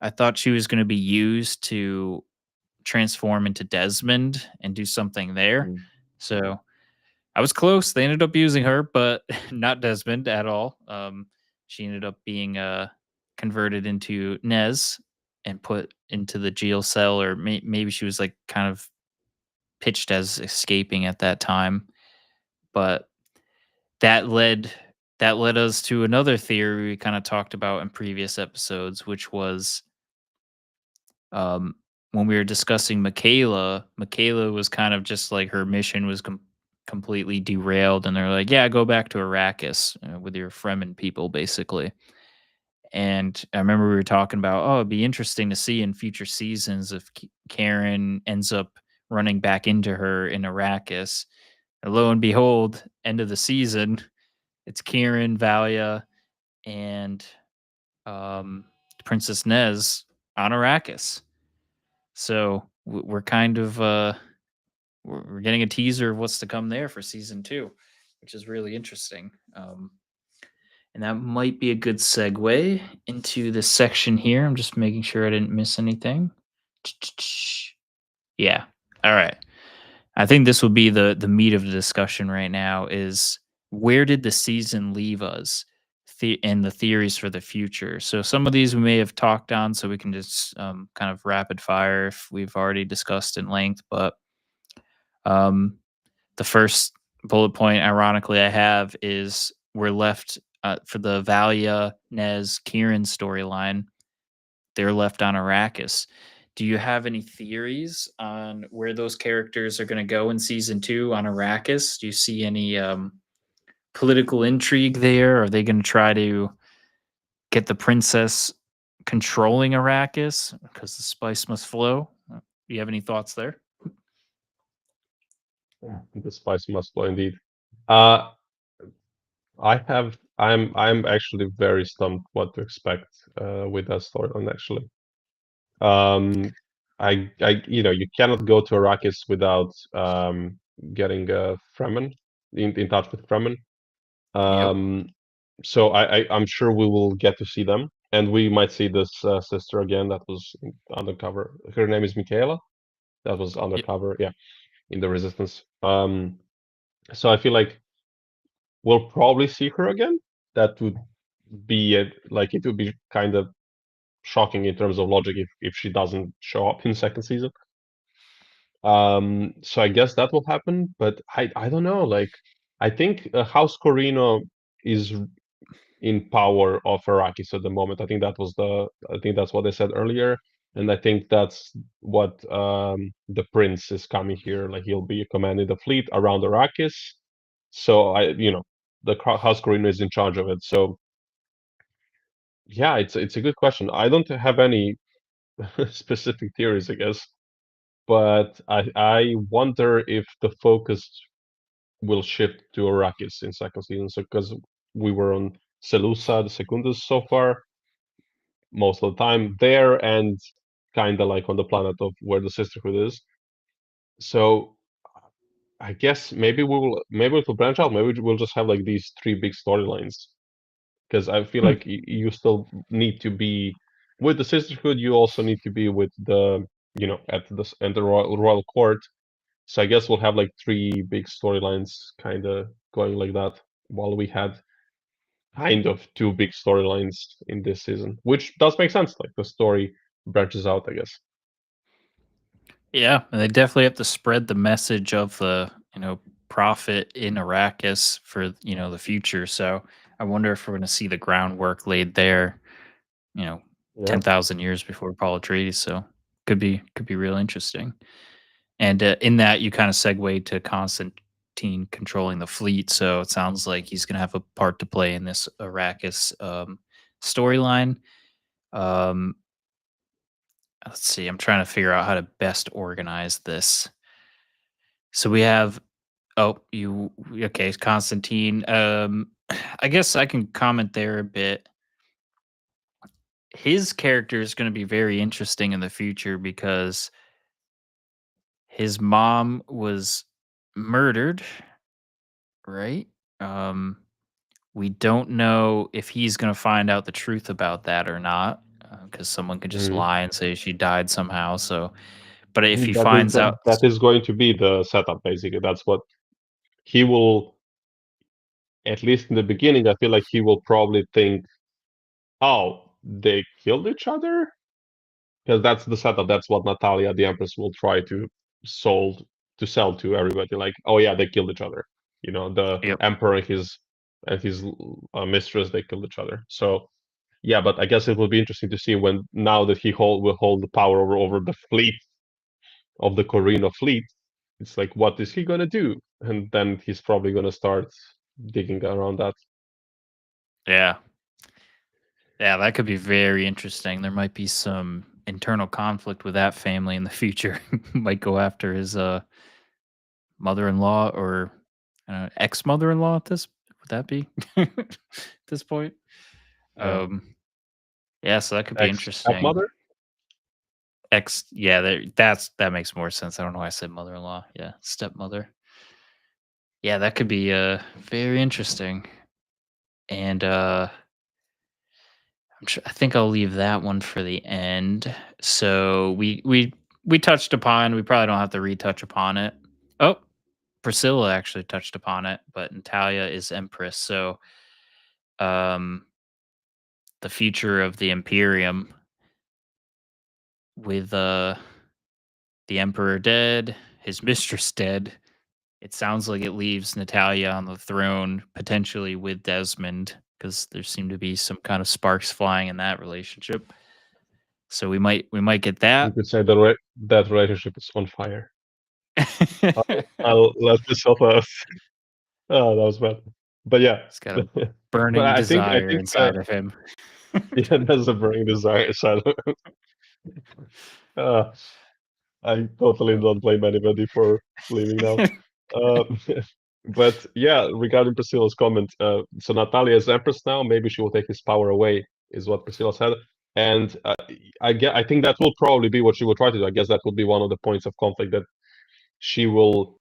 I thought she was going to be used to transform into Desmond and do something there. Mm. So I was close. They ended up using her, but not Desmond at all. She ended up being converted into Nez and put into the jail cell, or maybe she was like kind of pitched as escaping at that time. But that led that led us to another theory we kind of talked about in previous episodes, which was um, when we were discussing Michaela. Michaela was kind of just like her mission was completely derailed, and they're like, "Yeah, go back to Arrakis with your Fremen people, basically." And I remember we were talking about, oh, it'd be interesting to see in future seasons if Karen ends up running back into her in Arrakis. And lo and behold, end of the season, it's Kieran, Valia, and um, Princess Nez on Arrakis. So we're kind of we're getting a teaser of what's to come there for season two, which is really interesting. And that might be a good segue into this section here. I'm just making sure I didn't miss anything. Yeah. All right. I think this will be the meat of the discussion right now is where did the season leave us and the theories for the future. So some of these we may have talked on, so we can just kind of rapid fire if we've already discussed in length. But um, the first bullet point, ironically, I have is we're left for the Valia Nez Kieran storyline. They're left on Arrakis. Do you have any theories on where those characters are going to go in season two on Arrakis? Do you see any political intrigue there? Are they going to try to get the princess controlling Arrakis because the spice must flow? Do you have any thoughts there? The spice must flow indeed. Uh, I'm actually very stumped what to expect with that storyline actually. Um, you cannot go to Arrakis without getting Fremen in touch with Fremen. Yep. Um, so I'm sure we will get to see them, and we might see this sister again that was undercover. Her name is Michaela. That was Yep. undercover, yeah, in the Resistance. So I feel like we'll probably see her again. That would be like it would be kind of shocking in terms of logic if she doesn't show up in second season. So I guess that will happen, but I don't know. Like I think House Corino is in power of Arrakis at the moment. I think that's what they said earlier, and I think that's what the prince is coming here. Like he'll be commanding the fleet around Arrakis. So the House Corino is in charge of it. So yeah, it's a good question. I don't have any specific theories, I guess, but I wonder if the focus will shift to Arrakis in second season. So because we were on Selusa, the Secundus so far, most of the time there, and kind of like on the planet of where the Sisterhood is. So I guess maybe it will branch out. Maybe we'll just have like these three big storylines. Because I feel Hmm. like you still need to be with the Sisterhood. You also need to be with the at the royal court. So I guess we'll have like three big storylines kind of going like that, while we had kind of two big storylines in this season, which does make sense. Like the story branches out, I guess. Yeah, and they definitely have to spread the message of the, prophet in Arrakis for, the future. So I wonder if we're going to see the groundwork laid there, you know, Yeah. 10,000 years before Paul Atreides. So could be real interesting. And in that, you kind of segue to Constantine controlling the fleet. So it sounds like he's going to have a part to play in this Arrakis storyline. Um, let's see. I'm trying to figure out how to best organize this. So we have oh, you okay, Constantine. I guess I can comment there a bit. His character is going to be very interesting in the future because his mom was murdered, right? Um, we don't know if he's going to find out the truth about that or not, because someone could just Mhm. lie and say she died somehow. So, but if he That is finds out, that is going to be the setup, basically. That's what he will, at least in the beginning, I feel like he will probably think, "Oh, they killed each other?" Because that's the setup. That's what Natalia, the Empress, will try to sold to sell to everybody. Like, "Oh yeah, they killed each other." The yep, Emperor and his mistress, they killed each other. So yeah, but I guess it will be interesting to see when now that will hold the power over the fleet of the Corino fleet. It's like, what is he gonna do? And then he's probably gonna start digging around that. yeah, yeah, that could be very interesting. There might be some internal conflict with that family in the future. Might go after his mother-in-law or ex-mother-in-law. At this would that be at this point? Yeah. Um, yeah, so that could be Ex interesting. stepmother? Yeah, that makes more sense. I don't know why I said mother-in-law. Yeah, stepmother. Yeah, that could be very interesting. And I think I'll leave that one for the end. So we touched upon. We probably don't have to retouch upon it. Oh, Priscilla actually touched upon it, but Natalia is Empress. So um, the future of the Imperium with the Emperor dead, his mistress dead. It sounds like it leaves Natalia on the throne potentially with Desmond because there seem to be some kind of sparks flying in that relationship. So we might get You that. could say that relationship is on fire. I'll let this off us. Oh, that was bad. But yeah. He's got a But burning desire inside of him. yeah, that's a burning desire side. Uh, I totally Yep. don't blame anybody for leaving now. Uh, but yeah, regarding Priscilla's comment, so Natalia is Empress now. Maybe she will take his power away, is what Priscilla said. And I think that will probably be what she will try to do. I guess that will be one of the points of conflict that she will,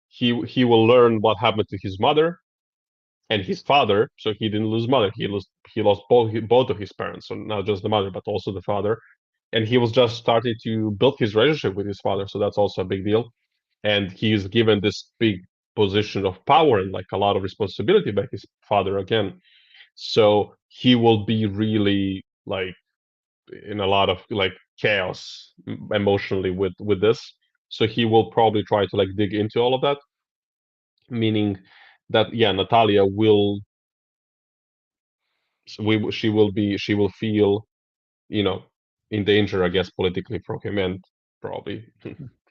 he will learn what happened to his mother and his father. So he didn't lose mother. He lost both of his parents. So not just the mother, but also the father. And he was just starting to build his relationship with his father. So that's also a big deal. And he is given this big position of power and like a lot of responsibility by his father again. So he will be really like in a lot of like chaos emotionally with this. So he will probably try to like dig into all of that, meaning that yeah, Natalia will she will feel, you know in danger, I guess, politically from him, and probably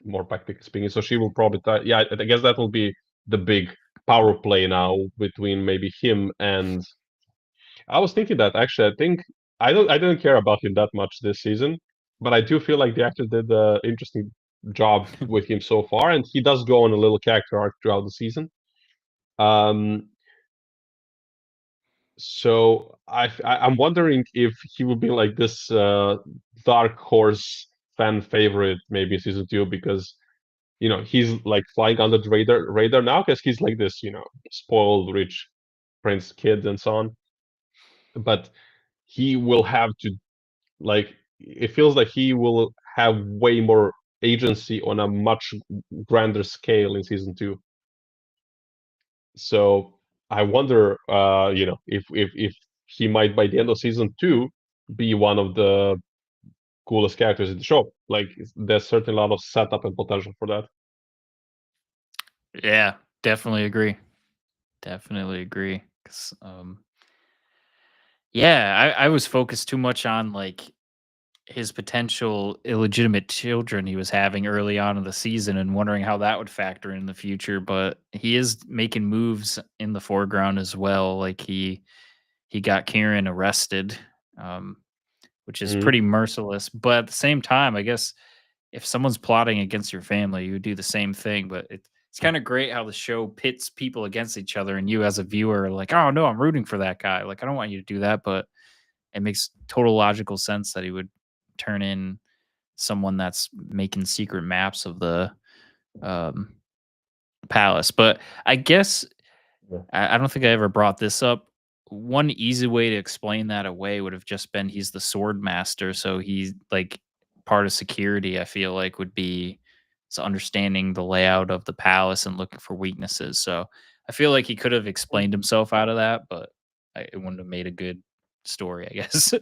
more practically speaking. So she will probably yeah, I guess that will be the big power play now between maybe him and I was thinking that actually I didn't care about him that much this season, but I do feel like the actor did an interesting job with him so far, and he does go on a little character arc throughout the season. Um, so I'm wondering if he will be like this dark horse fan favorite maybe season two, because he's like flying under the radar now because he's like this spoiled rich prince kid and so on, but he will have to like it feels like he will have way more agency on a much grander scale in season two. So I wonder, if he might by the end of season two be one of the coolest characters in the show. Like there's certainly a lot of setup and potential for that. Yeah, definitely agree. Definitely agree. 'Cause, yeah, I was focused too much on like his potential illegitimate children he was having early on in the season and wondering how that would factor in the future. But he is making moves in the foreground as well. Like he got Kieran arrested, which is Mhm. pretty merciless. But at the same time, I guess if someone's plotting against your family, you would do the same thing. But it's kind of great how the show pits people against each other, and you as a viewer are like, oh no, I'm rooting for that guy. Like I don't want you to do that, but it makes total logical sense that he would turn in someone that's making secret maps of the um, palace. But I guess Yeah. I don't think I ever brought this up. One easy way to explain that away would have just been he's the sword master, so he's like part of security. I feel like would be so understanding the layout of the palace and looking for weaknesses. So I feel like he could have explained himself out of that, but it wouldn't have made a good story, I guess.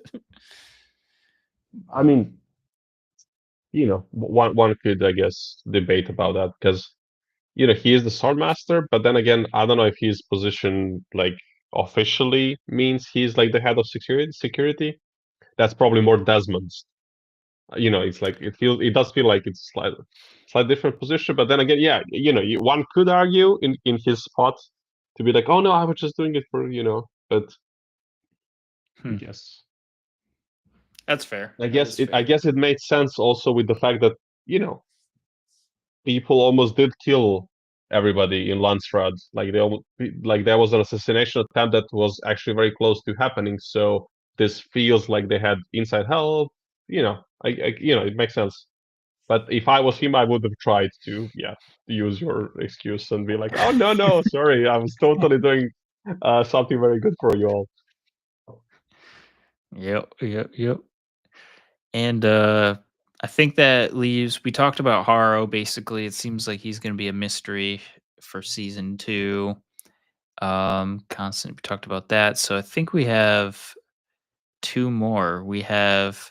I mean, one could, I guess, debate about that because he is the sword master, but then again, I don't know if his position like officially means he's like the head of security. That's probably more Desmond's. It's like it does feel like it's slight different position, but then again, yeah, one could argue in his spot to be like, oh no, I was just doing it for but I Hmm. guess That's fair. I That guess is it I fair. guess it made sense also with the fact that you know people almost did kill everybody in Landstrad. Like like there was an assassination attempt that was actually very close to happening. So this feels like they had inside help. It makes sense. But if I was him, I would have tried to, yeah, use your excuse and be like, oh no, no, sorry, I was totally doing something very good for you all. Yep, yep, yep. And I think that leaves we talked about Haro basically. It seems like he's going to be a mystery for season 2. Constant we talked about that. So I think we have two more. We have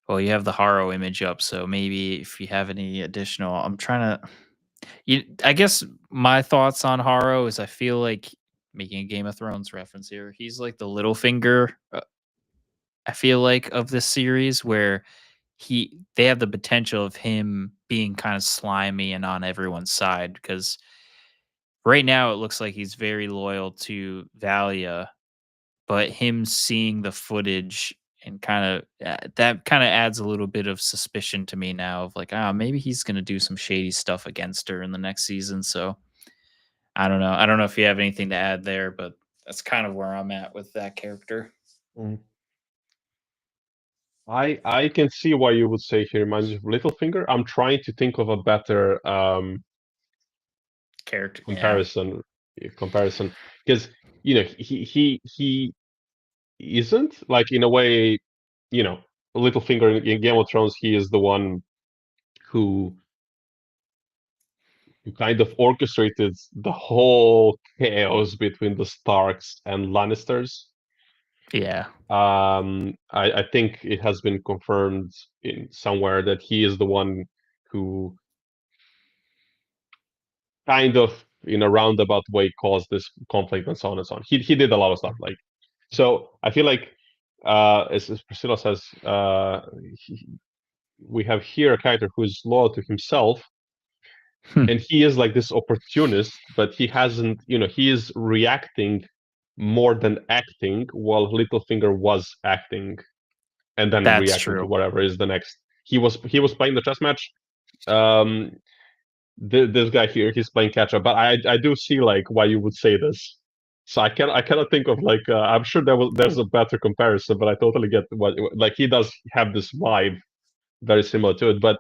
well, you have the Haro image up, so maybe if you have any additional I'm trying to I guess my thoughts on Haro is I feel like making a Game of Thrones reference here. He's like the Littlefinger I feel like of this series where they have the potential of him being kind of slimy and on everyone's side because right now it looks like he's very loyal to Valia, but him seeing the footage and kind of that kind of adds a little bit of suspicion to me now of like, maybe he's going to do some shady stuff against her in the next season. So I don't know. I don't know if you have anything to add there, but that's kind of where I'm at with that character. Mm. I can see why you would say he reminds you of Littlefinger. I'm trying to think of a better Character, yeah. comparison comparison because he isn't like in a way you know Littlefinger in Game of Thrones. He is the one who kind of orchestrated the whole chaos between the Starks and Lannisters. Yeah. I think it has been confirmed in somewhere that he is the one who kind of in a roundabout way caused this conflict and so on and so on. He did a lot of stuff like so. I feel like as Priscilla says, he, we have here a character who is loyal to himself, Hmm. and he is like this opportunist, but he hasn't. He is reacting more than acting, while Littlefinger was acting and then That's reacting to true. whatever is the next. He was playing the chess match. Um, this guy here, he's playing catch up, but I do see like why you would say this. So I cannot think of like I'm sure there's a better comparison, but I totally get what like he does have this vibe very similar to it. But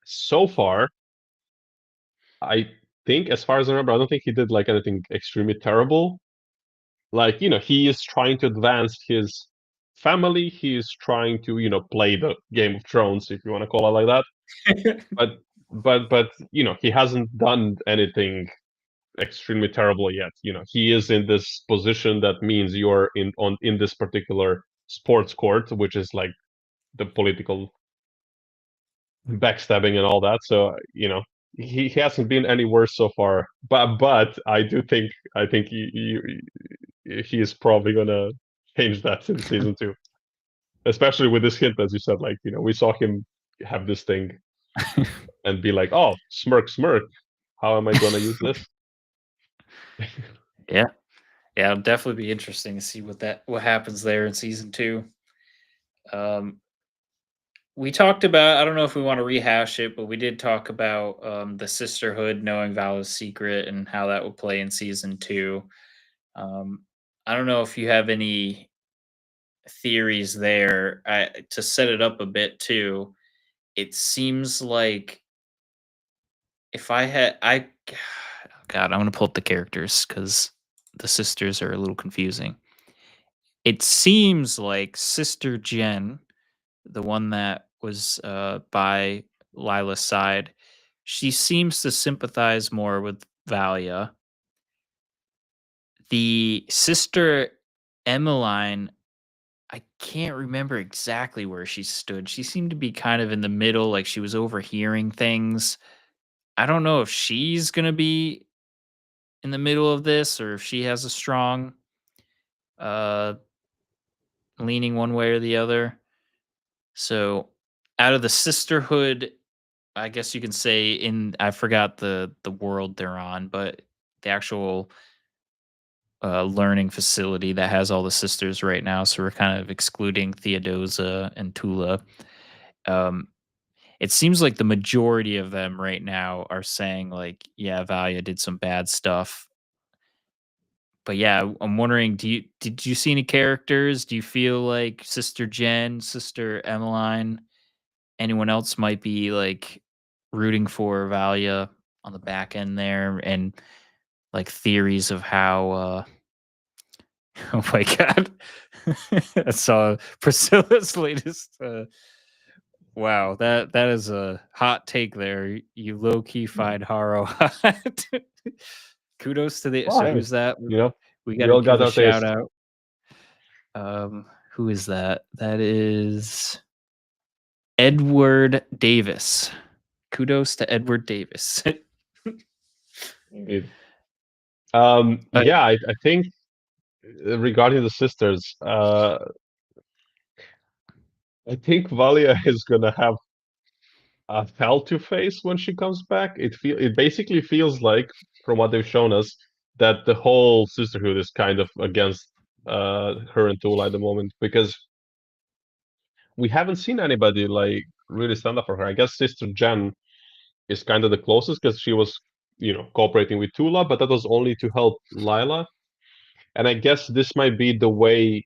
so far, I think as far as I remember, I don't think he did like anything extremely terrible. Like he is trying to advance his family. He is trying to play the Game of Thrones, if you want to call it like that. But he hasn't done anything extremely terrible yet. He is in this position that means you're in this particular sports court, which is like the political backstabbing and all that. So he hasn't been any worse so far. But I think he is probably gonna change that in season 2, especially with this hint, as you said. Like we saw him have this thing and be like, oh, smirk, smirk. How am I gonna use this? Yeah. Yeah, it'll definitely be interesting to see what happens there in season 2. Um, we talked about, I don't know if we want to rehash it, but we did talk about the sisterhood knowing Vala's secret and how that would play in season 2. Um, I don't know if you have any theories there. To set it up a bit too, it seems like if I had I God, I'm gonna pull up the characters because the sisters are a little confusing. It seems like Sister Jen, the one that was by Lila's side, she seems to sympathize more with Valia. The sister Emmeline, I can't remember exactly where she stood. She seemed to be kind of in the middle, like she was overhearing things. I don't know if she's gonna be in the middle of this or if she has a strong uh leaning one way or the other. So out of the sisterhood, I guess you can say, in I forgot the world they're on, but the actual learning facility that has all the sisters right now. So we're kind of excluding Theodosa and Tula. Um, it seems like the majority of them right now are saying like, yeah, Valia did some bad stuff. But yeah, I'm wondering, did you see any characters? Do you feel like Sister Jen, Sister Emmeline, anyone else might be like rooting for Valia on the back end there, and like theories of how oh my god. I saw Priscilla's latest wow, that is a hot take there. You low key find Haro hot. Kudos to the, Well, so hey, who's that? you know, We got we to all give got a our shout taste. out. Who is that? That is Edward Davis. Kudos to Edward Davis. Indeed. Uh, Yeah, I think regarding the sisters, I think Valia is gonna have a hell to face when she comes back. It basically feels like, from what they've shown us, that the whole sisterhood is kind of against her and Tula at the moment because we haven't seen anybody like really stand up for her. I guess Sister Jen is kind of the closest because she was, cooperating with Tula, but that was only to help Lila. And I guess this might be the way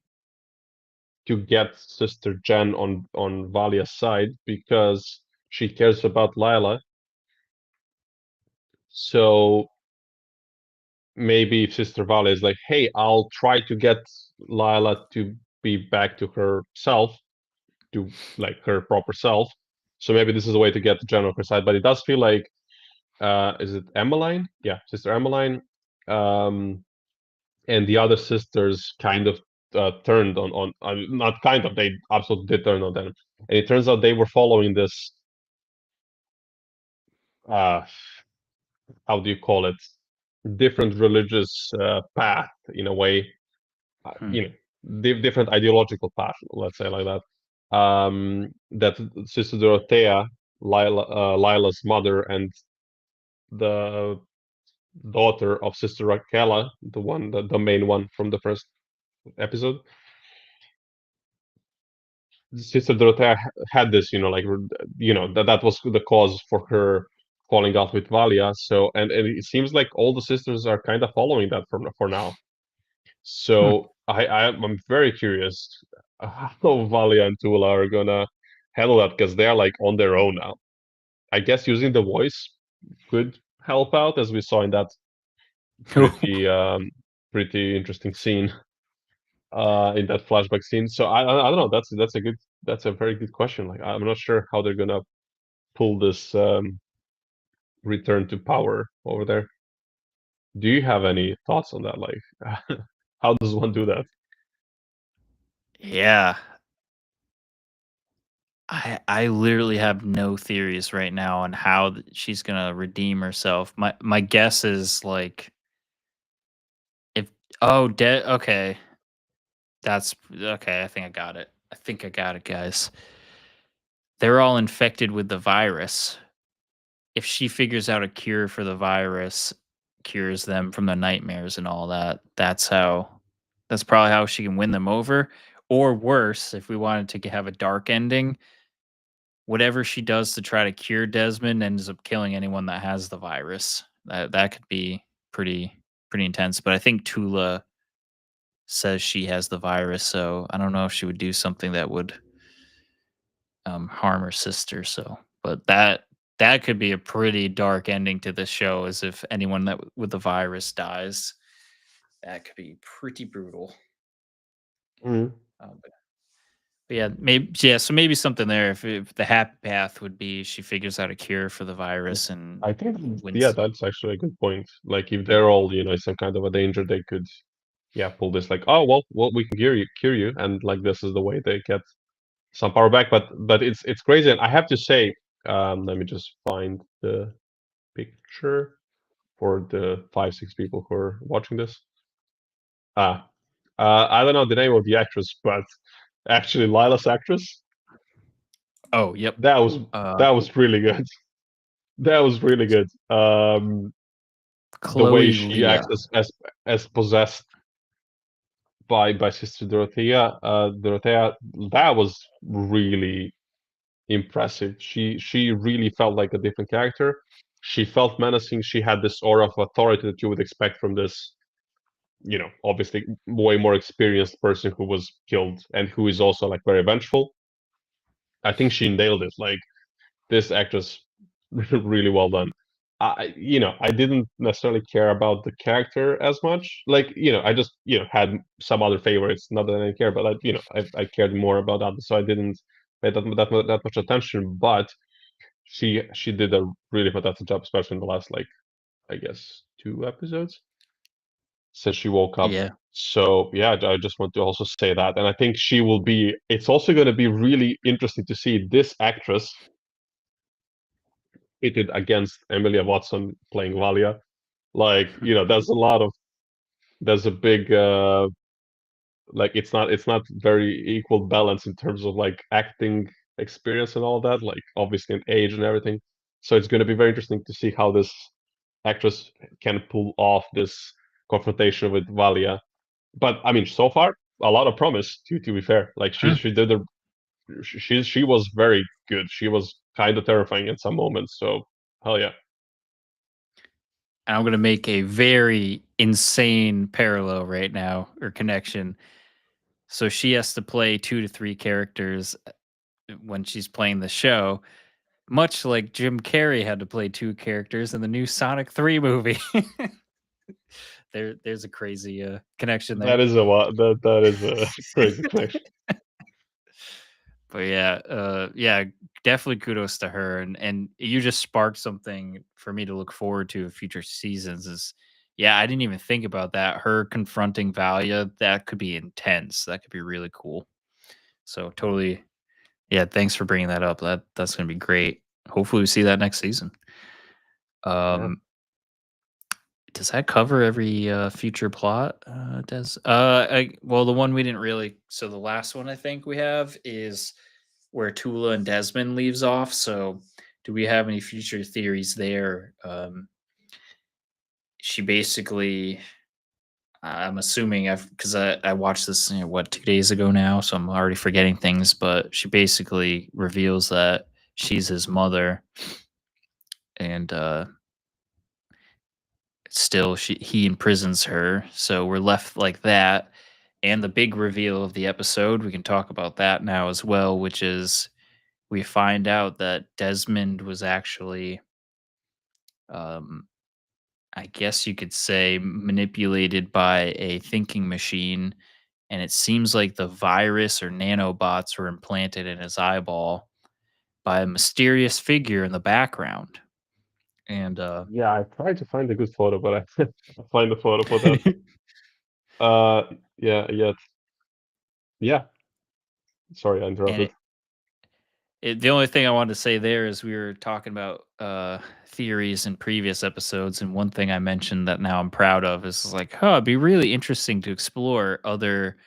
to get Sister Jen on Valia's side because she cares about Lila. So maybe if Sister Valia is like, "Hey, I'll try to get Lila to be back to herself, to like her proper self." So maybe this is a way to get Jen on her side. But it does feel like, is it Emmeline? Yeah, Sister Emmeline, and the other sisters kind of turned on not kind of, they absolutely did turn on them, and it turns out they were following this uh how do you call it, different religious path in a way, hmm. you know, different ideological path, let's say like that. That Sister Dorothea, Lila's mother, and the daughter of Sister Raquela, the main one from the first episode, Sister Dorothea had this, like, that was the cause for her falling out with Valia. So, and it seems like all the sisters are kind of following that for now. Hmm. So I'm very curious how Valia and Tula are gonna handle that because they're like on their own now. I guess using the voice could help out, as we saw in that pretty pretty interesting scene, in that flashback scene. So I don't know. That's a very good question. Like, I'm not sure how they're gonna pull this return to power over there. Do you have any thoughts on that? Like, how does one do that? Yeah. I literally have no theories right now on how she's gonna redeem herself. My guess is like if oh dead okay. That's okay. I think I got it. I think I got it, guys. They're all infected with the virus. If she figures out a cure for the virus, cures them from the nightmares and all that, that's probably how she can win them over. Or worse, if we wanted to have a dark ending, whatever she does to try to cure Desmond ends up killing anyone that has the virus. That could be pretty intense. But I think Tula says she has the virus, so I don't know if she would do something that would harm her sister. So, but that could be a pretty dark ending to this show, as if anyone that with the virus dies. That could be pretty brutal. Mhm. But yeah, maybe yeah. So maybe something there. If the happy path would be she figures out a cure for the virus and I think, yeah, wins. that's actually a good point. Like, if they're all, in some kind of a danger, they could, yeah, pull this like, oh, well, we can cure you, and like this is the way they get some power back. But it's crazy, and I have to say, let me just find the picture for the 5 6 people who are watching this. Ah, I don't know the name of the actress, but actually, Lila's actress, Oh, yep. that was Uh, that was really good. That was really good. The way Chloe she Leah. acts as possessed by Sister Dorothea, that was really impressive. She really felt like a different character. She felt menacing. She had this aura of authority that you would expect from this, obviously way more experienced person who was killed and who is also like very vengeful. I think she nailed it. Like, this actress, really well done. I didn't necessarily care about the character as much. Like, I just, had some other favorites. Not that I didn't care, but I cared more about others, so I didn't pay that much attention. But she did a really fantastic job, especially in the last, like, I guess 2 episodes since she woke up. Yeah. So yeah, I just want to also say that, and I think she will be. It's also going to be really interesting to see this actress pitted against Emilia Watson playing Valia. Like, there's a big, like, it's not very equal balance in terms of like acting experience and all that, like obviously in age and everything. So it's going to be very interesting to see how this actress can pull off this confrontation with Valia. But I mean, so far, a lot of promise. To be fair, like, Mm. she was very good. She was kind of terrifying in some moments. So hell yeah. And I'm gonna make a very insane parallel right now or connection. So she has to play 2 to 3 characters when she's playing the show, much like Jim Carrey had to play 2 characters in the new Sonic 3 movie. There's a crazy, connection That there. is that is a crazy connection. But yeah, yeah, definitely kudos to her, and you just sparked something for me to look forward to in future seasons is yeah, I didn't even think about that. Her confronting Valia, that could be intense. That could be really cool. So totally, yeah, thanks for bringing that up. That's gonna be great. Hopefully we see that next season. Yeah. Um, does that cover every future plot? Does well, the one we didn't really. So the last one I think we have is where Tula and Desmond leaves off. So do we have any future theories there? She basically, I'm assuming I've because I watched this what 2 days ago now, so I'm already forgetting things. But she basically reveals that she's his mother, and still he imprisons her. So we're left like that. And the big reveal of the episode, we can talk about that now as well, which is we find out that Desmond was actually, um, I guess you could say, manipulated by a thinking machine. And it seems like the virus or nanobots were implanted in his eyeball by a mysterious figure in the background. And Yeah, I tried to find a good photo, but I can't find the photo for that. Uh, yeah, yeah, yeah. Sorry, I and interrupted. the only thing I wanted to say there is we were talking about theories in previous episodes, and one thing I mentioned that now I'm proud of is like, oh, it'd be really interesting to explore other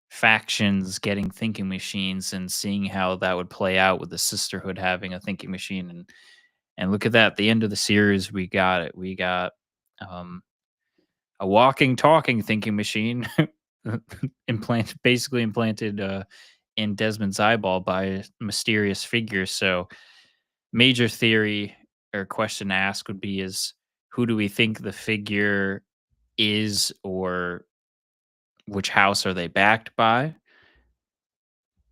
factions getting thinking machines and seeing how that would play out with the sisterhood having a thinking machine. And look at that, at the end of the series, we got it. We got um, a walking, talking thinking machine implanted, basically implanted in Desmond's eyeball by a mysterious figure. So, major theory or question to ask would be is who do we think the figure is, or which house are they backed by?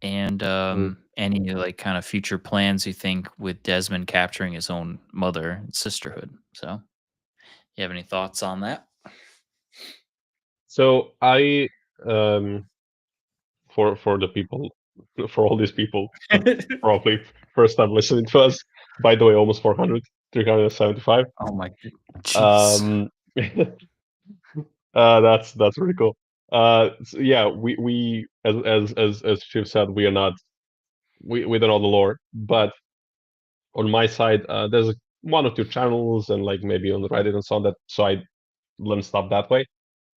And Mm. any like kind of future plans you think with Desmond capturing his own mother and sisterhood. So, you have any thoughts on that? So I um for the people for all these people that probably first time listening to us. By the way, almost 400, 375. Oh my jeez. Um, that's really cool. So yeah, we as Shiv said, we are not we don't know the lore, but on my side, there's one or two channels and like maybe on the Reddit and so on that, so I learned stuff that way.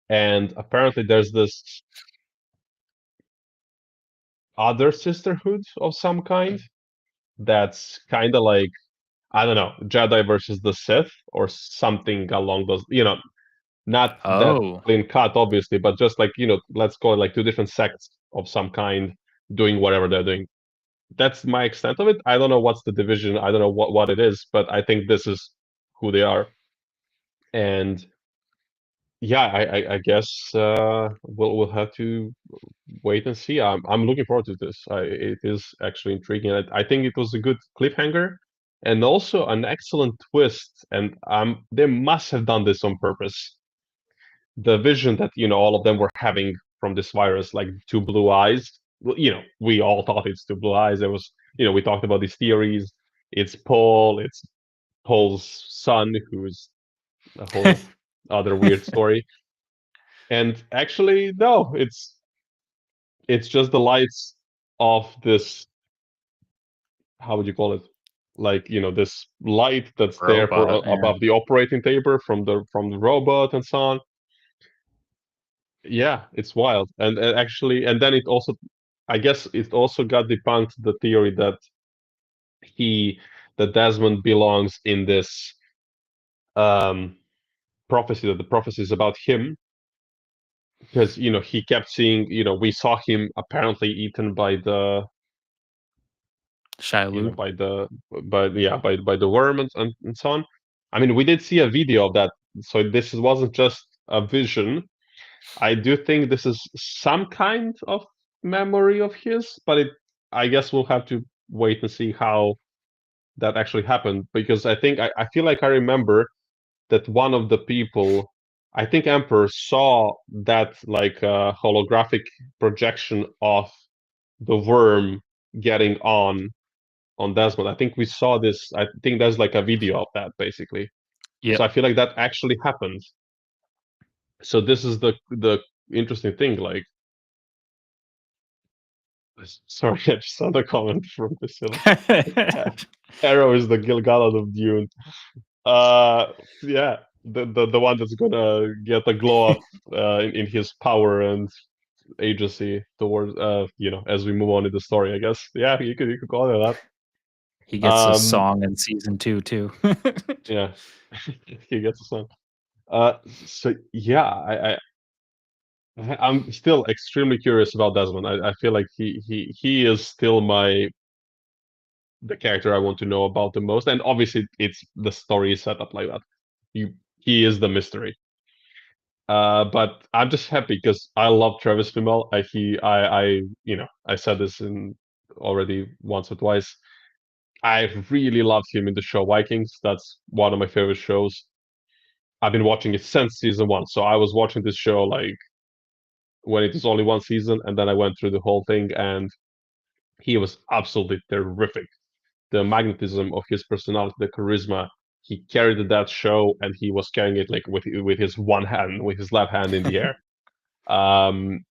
And apparently, there's this other sisterhood of some kind that's kind of like I don't know, Jedi versus the Sith or something along those. Not that Oh, clean cut, obviously, but just like let's call it like two different sects of some kind doing whatever they're doing. That's my extent of it. I don't know what's the division. I don't know what it is, but I think this is who they are. And yeah, I guess we'll have to wait and see. I'm looking forward to this. It is actually intriguing. I think it was a good cliffhanger and also an excellent twist. And they must have done this on purpose. The vision that all of them were having from this virus, like two blue eyes. Well, we all thought it's two blue eyes. There was, we talked about these theories. It's Paul. It's Paul's son, who's a whole other weird story. And actually, no, it's just the lights of this. How would you call it? Like this light that's there for robot. Yeah. above the operating table from the robot and so on. Yeah, it's wild. And actually, and then it also, I guess, it also got debunked the theory that he that Desmond belongs in this um prophecy, that the prophecy is about him, because he kept seeing, we saw him apparently eaten by the Shiloh. by the worm and so on. I mean, we did see a video of that, so this wasn't just a vision. I do think this is some kind of memory of his, but I guess we'll have to wait and see how that actually happened, because I feel like I remember that one of the people, I think Emperor, saw that like holographic projection of the worm getting on Desmond. I think we saw this. I think there's like a video of that basically. So Yep. I feel like that actually happened. So this is the interesting thing. Like, sorry, I just saw the comment from Priscilla. Arrow is the Gil-galad of Dune. Yeah, the one that's gonna get a glow up in his power and agency towards as we move on in the story. I guess. Yeah, you could call it He that. gets a song in season 2 too. Yeah, he gets a son. So yeah, I'm still extremely curious about Desmond. I feel like he is still the character I want to know about the most, and obviously it's the story is set up like that. He is the mystery. But I'm just happy because I love Travis Fimmel. I said this in already once or twice. I really loved him in the show Vikings. That's one of my favorite shows. I've been watching it since season one. So I was watching this show like when it was only one season, and then I went through the whole thing, and he was absolutely terrific. The magnetism of his personality, the charisma, he carried that show, and he was carrying it like with his one hand, with his left hand in the air. Um,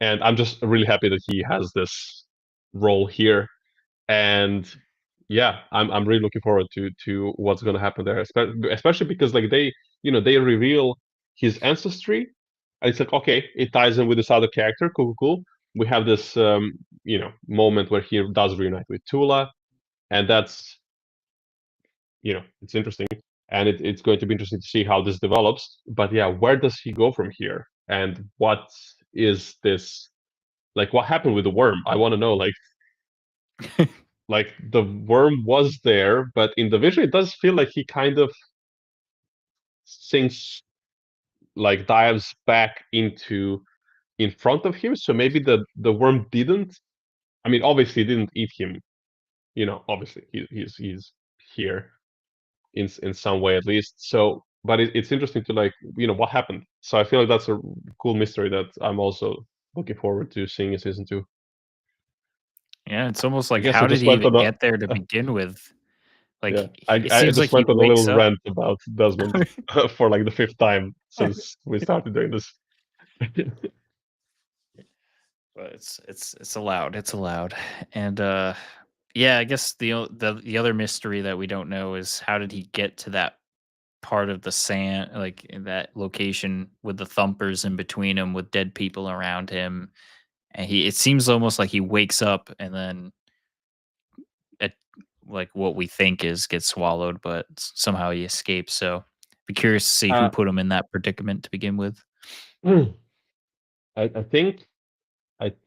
and I'm just really happy that he has this role here. And yeah, I'm really looking forward to what's going to happen there, especially because like they reveal his ancestry, and it's like okay, it ties in with this other character, cool. We have this moment where he does reunite with Tula, and that's it's interesting, and it's going to be interesting to see how this develops. But yeah, where does he go from here, and what is this? like what happened with the worm? I want to know. Like the worm was there, but in the vision, it does feel like he kind of sinks, like dives back into in front of him. So maybe the worm didn't. I mean, obviously, it didn't eat him. You know, obviously, he's here in some way at least. So, but it's interesting to like what happened. So I feel like that's a cool mystery that I'm also looking forward to seeing in season two. Yeah, it's almost I like guess I how did just he went even on a get there to begin with? yeah. Like, it I seems just like he went on a wakes little up. rant about Desmond for like the fifth time since we started doing this. But it's allowed. It's allowed. And yeah, I guess the other mystery that we don't know is how did he get to that part of the sand, like in that location with the thumpers in between him, with dead people around him. And it seems almost like he wakes up and then it, like what we think is gets swallowed, but somehow he escapes. So be curious to see who uh, put him in that predicament to begin with. I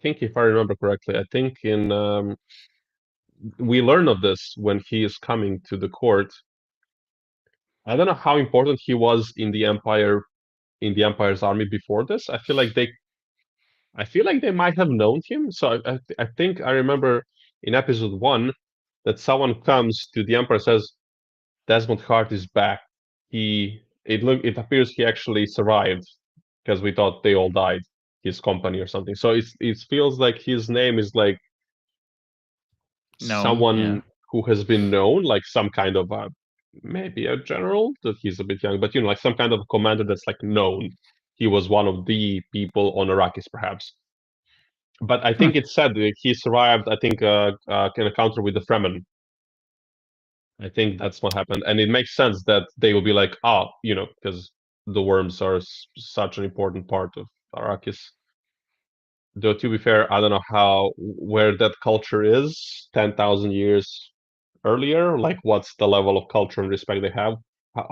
think if I remember correctly, I think in we learn of this when he is coming to the court. I don't know how important he was in the Empire's army before this. I feel like they might have known him. So I think I remember in episode one that someone comes to the Emperor and says Desmond Hart is back. It appears he actually survived because we thought they all died, his company or something. So it feels like his name is like Known, yeah. someone who has been known, like some kind of maybe a general that he's a bit young, but like some kind of commander that's like known. He was one of the people on Arrakis, perhaps. But I Hmm. think it's said that he survived. I think an encounter with the Fremen. I think that's what happened, and it makes sense that they will be like, because the worms are such an important part of Arrakis. Though to be fair, I don't know where that culture is 10,000 years earlier. Like, what's the level of culture and respect they have?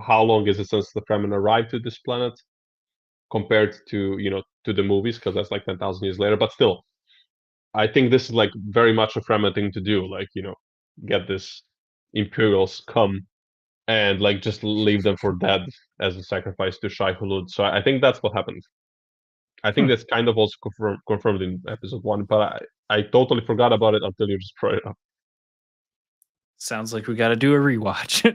How long is it since the Fremen arrived to this planet compared to to the movies? Because that's like 10,000 years later. But still, I think this is like very much a Fremen thing to do. Like, get this Imperials come and like just leave them for dead as a sacrifice to Shai Hulud. So I think that's what happened. I think Hmm. that's kind of also confirmed in episode one, but I totally forgot about it until you just brought it up. Sounds like we got to do a rewatch.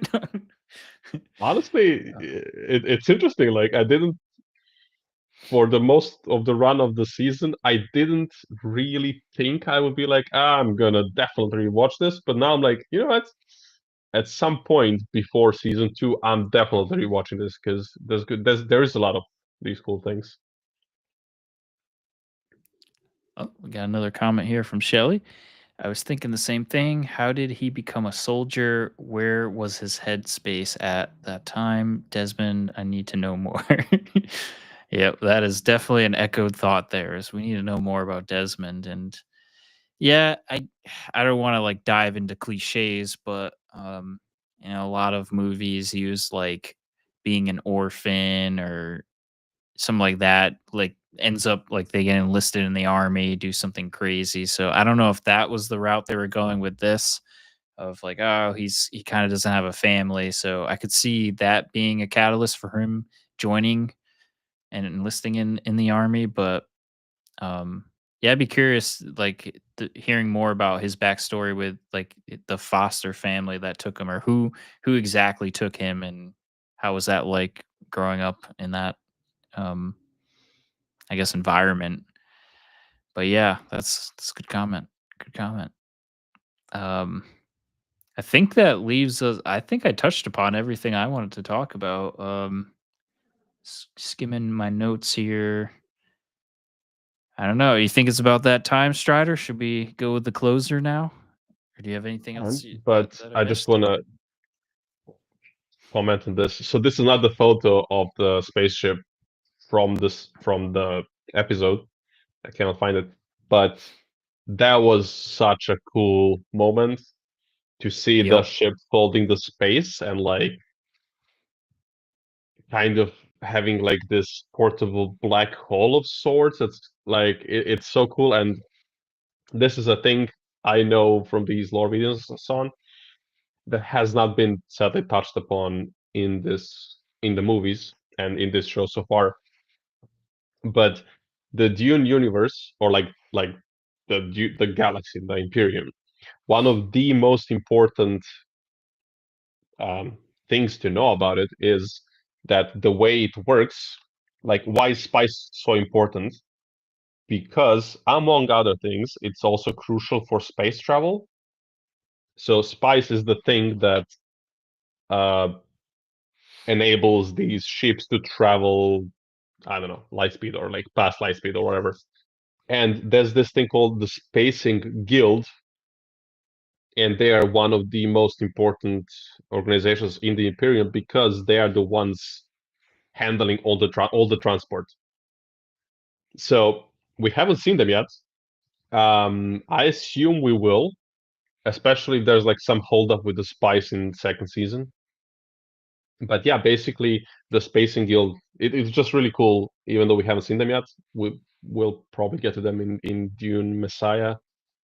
Honestly, it's interesting. Like I didn't for the most of the run of the season, I didn't really think I would be like, I'm gonna definitely watch this. But now I'm like, you know what? At some point before season two, I'm definitely watching this because there is a lot of these cool things. Oh, we got another comment here from Shelly. I was thinking the same thing. How did he become a soldier? Where was his headspace at that time? Desmond, I need to know more. Yep, that is definitely an echoed thought there. Is we need to know more about Desmond. And yeah, I don't want to like dive into cliches, but a lot of movies use like being an orphan or something like that, like ends up like they get enlisted in the army, do something crazy. So I don't know if that was the route they were going with this, of like, oh, he kind of doesn't have a family. So I could see that being a catalyst for him joining and enlisting in the army. But yeah, I'd be curious, like hearing more about his backstory with like the foster family that took him, or who exactly took him, and how was that like growing up in that um I guess environment. But yeah, that's a good comment. Good comment. Um, I think that leaves us. I think I touched upon everything I wanted to talk about. Skimming my notes here. I don't know. You think it's about that time, Strider? Should we go with the closer now, or do you have anything else But that I I just missed? want to comment on this. So this is not the photo of the spaceship from the episode. I cannot find it, but that was such a cool moment to see the Yep. ship folding the space and like kind of having like this portable black hole of sorts. It's like it's so cool, and this is a thing I know from these lore videos and so on that has not been sadly touched upon in the movies and in this show so far. But the Dune universe, or like the galaxy, the Imperium, one of the most important um, things to know about it is that the way it works, like why is spice so important? Because among other things, it's also crucial for space travel. So spice is the thing that uh, enables these ships to travel, I don't know, light speed or like past light speed or whatever. And there's this thing called the Spacing Guild, and they are one of the most important organizations in the Imperium because they are the ones handling all the transport. So we haven't seen them yet. I assume we will, especially if there's like some holdup with the spice in second season. But yeah, basically the Spacing Guild, it's just really cool. Even though we haven't seen them yet, we'll probably get to them in Dune Messiah,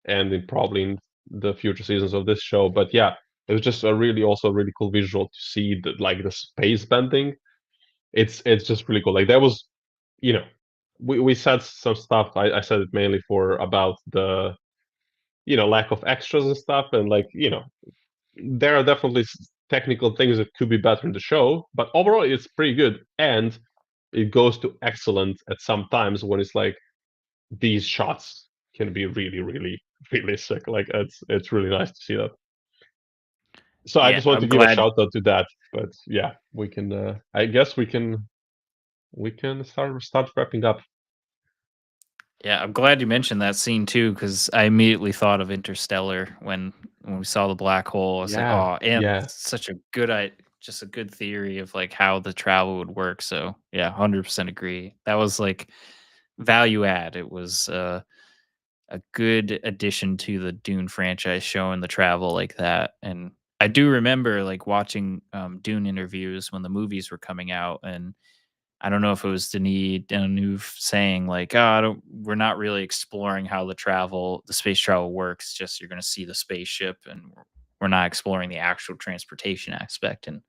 and in probably in the future seasons of this show. But yeah, it was just a really also a really cool visual to see the space bending. It's just really cool. Like there was, you know, we said some stuff. I said it mainly for about the lack of extras and stuff, and like there are definitely technical things that could be better in the show, but overall it's pretty good, and it goes to excellent at some times when it's like these shots can be really, really, really sick. Like it's really nice to see that. So I Yeah, just want to I'm give a glad. shout out to that. But yeah, we can. I guess we can start wrapping up. Yeah, I'm glad you mentioned that scene too, because I immediately thought of Interstellar when we saw the black hole. I was like, Yeah, oh, and yeah, such a good just a good theory of like how the travel would work. So yeah, 100% agree. That was like value add. It was a good addition to the Dune franchise, showing the travel like that. And I do remember like watching Dune interviews when the movies were coming out, and I don't know if it was Denis Villeneuve saying like, "Oh, I don't, we're not really exploring how the space travel works. Just you're going to see the spaceship, and we're not exploring the actual transportation aspect." And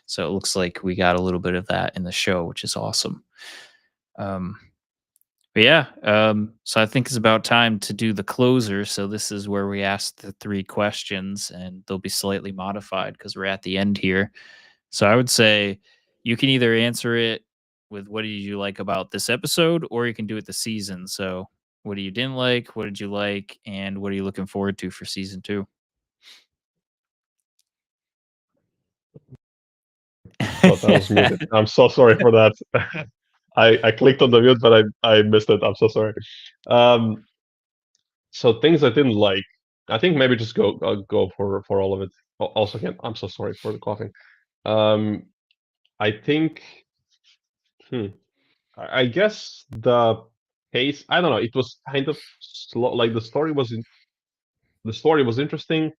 so it looks like we got a little bit of that in the show, which is awesome. Um, but yeah, so I think it's about time to do the closer. So this is where we ask the three questions, and they'll be slightly modified because we're at the end here. So I would say you can either answer it with what did you like about this episode, or you can do it the season. So what you didn't like, what did you like, and what are you looking forward to for season two? thought I was muted. I'm so sorry for that. I clicked on the mute, but I missed it. I'm so sorry. Um, so things I didn't like. I think maybe just go for all of it. Also, again, I'm so sorry for the coughing. Um, I think. Hmm, I guess the pace. I don't know. It was kind of slow. Like the story was interesting.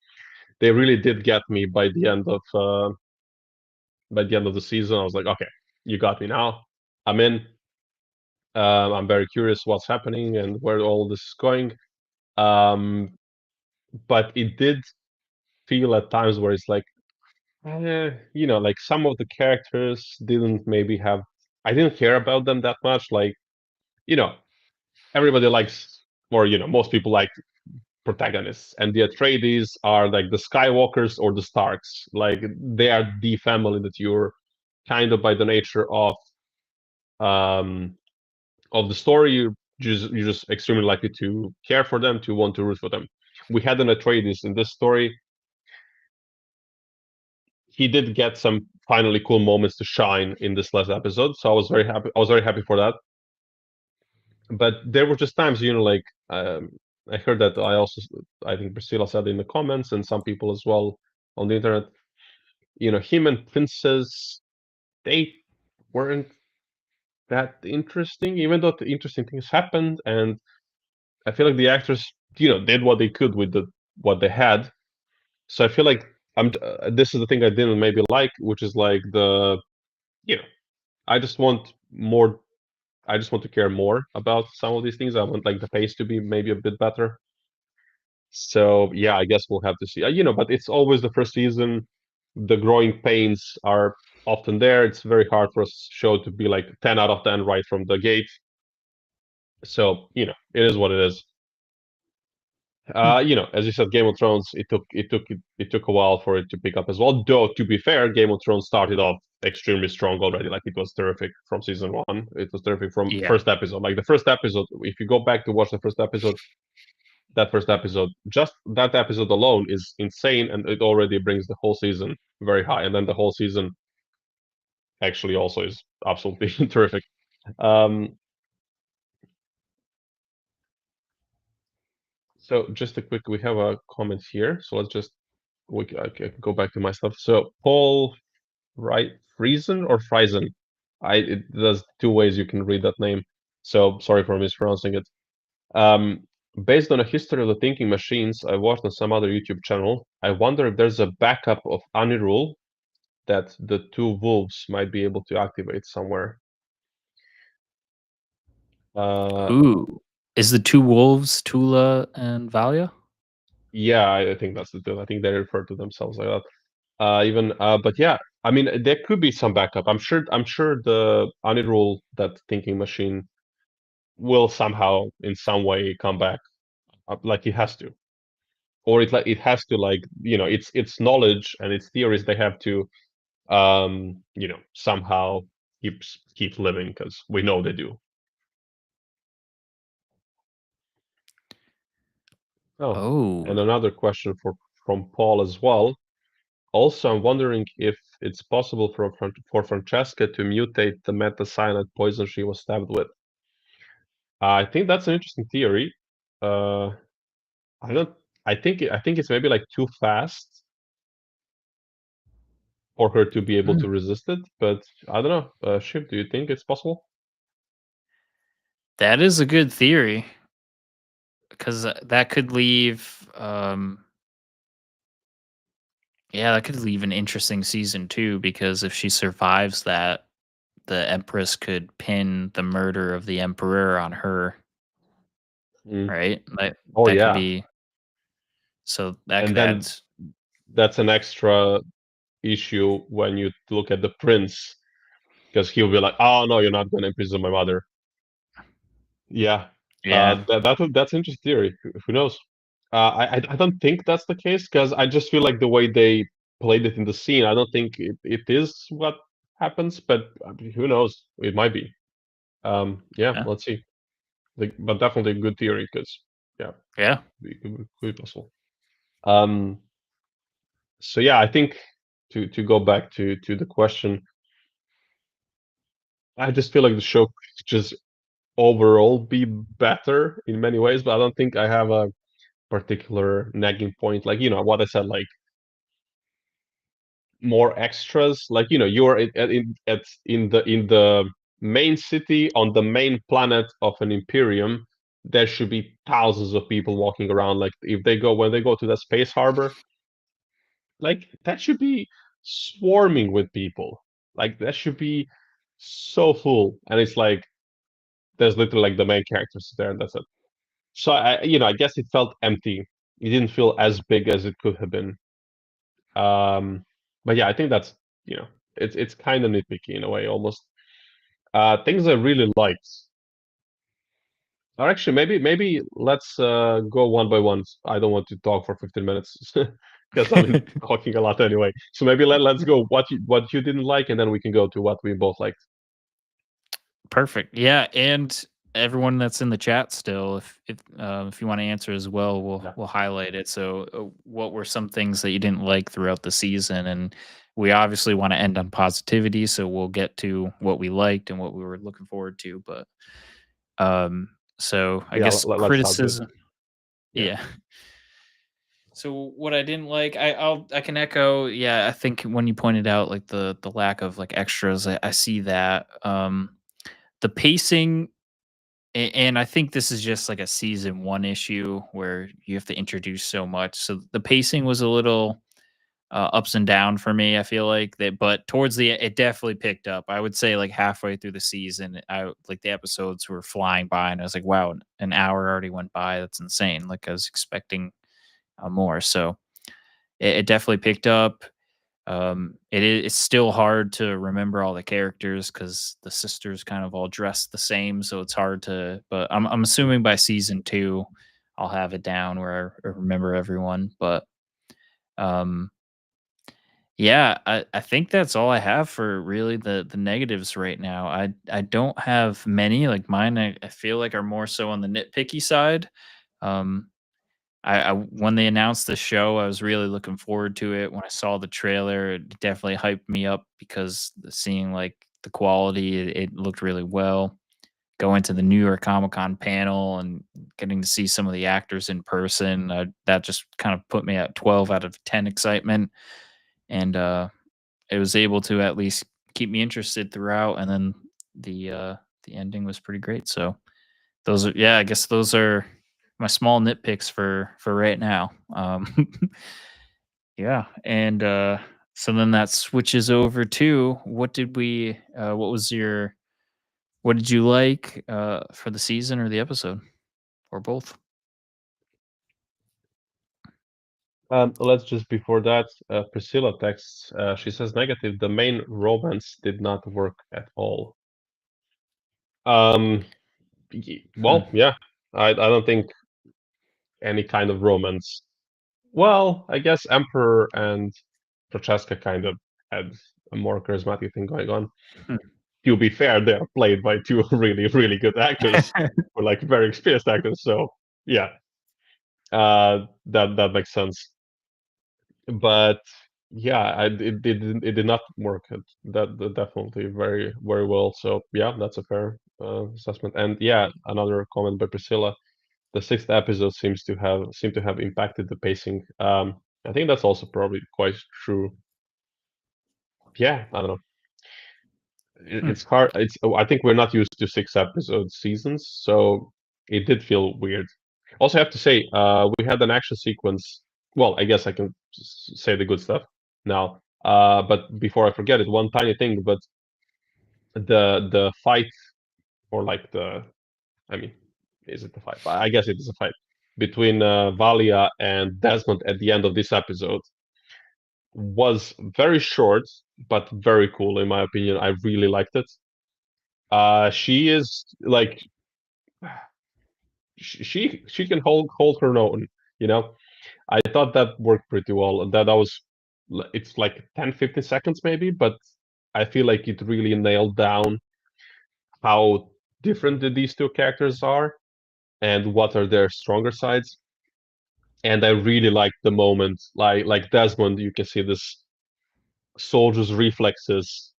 They really did get me by the end of the season. I was like, okay, you got me now. I'm in. I'm very curious what's happening and where all this is going. Um, but it did feel at times where it's like, like some of the characters didn't maybe have. I didn't care about them that much. Like, you know, everybody likes, or most people like protagonists, and the Atreides are like the Skywalkers or the Starks. Like they are the family that you're kind of by the nature um of the story, you're just extremely likely to care for them, to want to root for them. We had an Atreides in this story. He did get some finally cool moments to shine in this last episode, so I was very happy. I was very happy for that. But there were just times, like I heard that. I think Priscilla said in the comments, and some people as well on the internet. Him and Princess, they weren't that interesting, even though the interesting things happened, and I feel like the actors, did what they could with what they had. So I feel like this is the thing I didn't maybe like, which is like the, you know, I just want more. I just want to care more about some of these things. I want like the pace to be maybe a bit better. So yeah, I guess we'll have to see. But it's always the first season. The growing pains are often there. It's very hard for a show to be like 10 out of 10 right from the gate. So it is what it is. Hmm. As you said, Game of Thrones. It took a while for it to pick up as well. Though to be fair, Game of Thrones started off extremely strong already. Like it was terrific from season one. It was terrific from Yeah. first episode. Like the first episode, if you go back to watch the first episode, that first episode, just that episode alone is insane, and it already brings the whole season very high. And then the whole season actually also is absolutely terrific. Um, so just a quick, we have a comment here. So let's just I can go back to my stuff. So Paul, right, Friesen or Friesen? There's two ways you can read that name. So sorry for mispronouncing it. Um, Based on a history of the thinking machines I watched on some other YouTube channel, I wonder if there's a backup of Anirul that the two wolves might be able to activate somewhere. Uh, Ooh. Is the two wolves Tula and Valia? yeah, I think that's the deal. I think they refer to themselves like that. But yeah, I mean, there could be some backup. I'm sure the Anirul, that thinking machine, will somehow, in some way, come back. Like it has to, or it has to, like its knowledge and its theories. They have to, somehow keep living because we know they do. Oh, Oh. and another question from Paul as well. Also, I'm wondering if it's possible for Francesca to mutate the meta-cyanide poison she was stabbed with. I think that's an interesting theory. Uh, I don't. I think it's maybe like too fast for her to be able Hmm. to resist it. But I don't know. Ship, do you think it's possible? That is a good theory because that could leave yeah, that could leave an interesting season too because if she survives that, the Empress could pin the murder of the Emperor on her, Mm. right? Oh That could yeah, be so that and could add then that's an extra issue when you look at the prince, because he'll be like, "Oh no, you're not going to imprison my mother." Yeah, yeah. that's interesting theory. Who knows? I don't think that's the case because I just feel like the way they played it in the scene, I don't think it is what happens. But I mean, who knows? It might be. Yeah, Yeah. let's see. But definitely a good theory because yeah, Yeah. could be possible. Um, so yeah, I think to go back to the question, I just feel like the show could just overall be better in many ways, but I don't think I have a particular nagging point. Like what I said, like more extras. Like you're in the main city on the main planet of an imperium. There should be thousands of people walking around. Like if they go when they go to the space harbor, like that should be swarming with people. Like that should be so full, and it's like there's literally like the main characters there, and that's it. So I guess it felt empty. It didn't feel as big as it could have been. Um, but yeah, I think that's it's kind of nitpicky in a way, almost. Things I really liked. Or actually, maybe let's go one by one. I don't want to talk for 15 minutes because I've been talking a lot anyway. So maybe let's go what you didn't like, and then we can go to what we both liked. Perfect. Yeah, and everyone that's in the chat still, if you want to answer as well, we'll Yeah. we'll highlight it. So, what were some things that you didn't like throughout the season? And we obviously want to end on positivity, so we'll get to what we liked and what we were looking forward to. But so I Yeah, guess let's start good. criticism. Yeah. Yeah. So what I didn't like, I can echo. Yeah, I think when you pointed out like the lack of like extras, I see that. The pacing and I think this is just like a season 1 issue where you have to introduce so much. So the pacing was a little ups and down for me. I feel like that, but towards the it definitely picked up. I would say like halfway through the season, I like the episodes were flying by, and I was like, wow, an hour already went by. That's insane. Like I was expecting more. So it definitely picked up. It's still hard to remember all the characters because the sisters kind of all dress the same, so it's hard to. But I'm assuming by season two, I'll have it down where I remember everyone. But um, yeah, I think that's all I have for really the negatives right now. I don't have many like mine. I feel like are more so on the nitpicky side. Um, I when they announced the show, I was really looking forward to it. When I saw the trailer, it definitely hyped me up because seeing like the quality, it looked really well. Going to the New York Comic Con panel and getting to see some of the actors in person, that just kind of put me at 12 out of 10 excitement, and it was able to at least keep me interested throughout. And then the ending was pretty great. So those are yeah, I guess those are my small nitpicks for right now. Yeah, and so then that switches over to what did you like for the season or the episode or both? Let's just before that, Priscilla texts. She says negative. The main romance did not work at all. Um, Hmm. well, yeah, I don't think any kind of romance. Well, I guess Emperor and Francesca kind of had a more charismatic thing going on. To be fair, they are played by two really, really good actors, or like very experienced actors. So yeah, that makes sense. But yeah, it did not work. That definitely very well. So yeah, that's a fair assessment. And yeah, another comment by Priscilla. The sixth episode seem to have impacted the pacing. I think that's also probably quite true. Yeah, I don't know. Hmm. It's hard. I think we're not used to six episode seasons, so it did feel weird. Also, I have to say, we had an action sequence. Well, I guess I can say the good stuff now. But before I forget it, one tiny thing. But the fight, or like I mean, is it the fight? I guess it is a fight between Valia and Desmond at the end of this episode was very short, but very cool in my opinion. I really liked it. She is like she can hold her own. You know, I thought that worked pretty well, and that was it's like 10-15 seconds maybe, but I feel like it really nailed down how different these two characters are and what are their stronger sides. And I really liked the moment, like Desmond, you can see this soldier's reflexes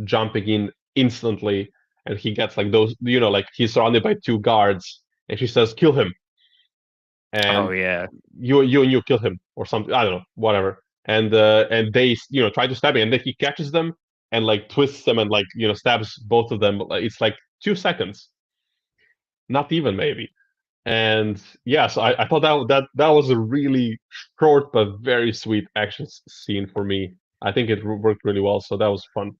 jumping in instantly, and he gets like those, like he's surrounded by two guards, and she says, "Kill him," Oh and yeah. you kill him or something. I don't know, whatever. And they try to stab him, and then he catches them and like twists them and like stabs both of them. It's like 2 seconds, not even maybe. And yeah, so I thought that was a really short but very sweet action scene for me. I think it worked really well, so that was fun.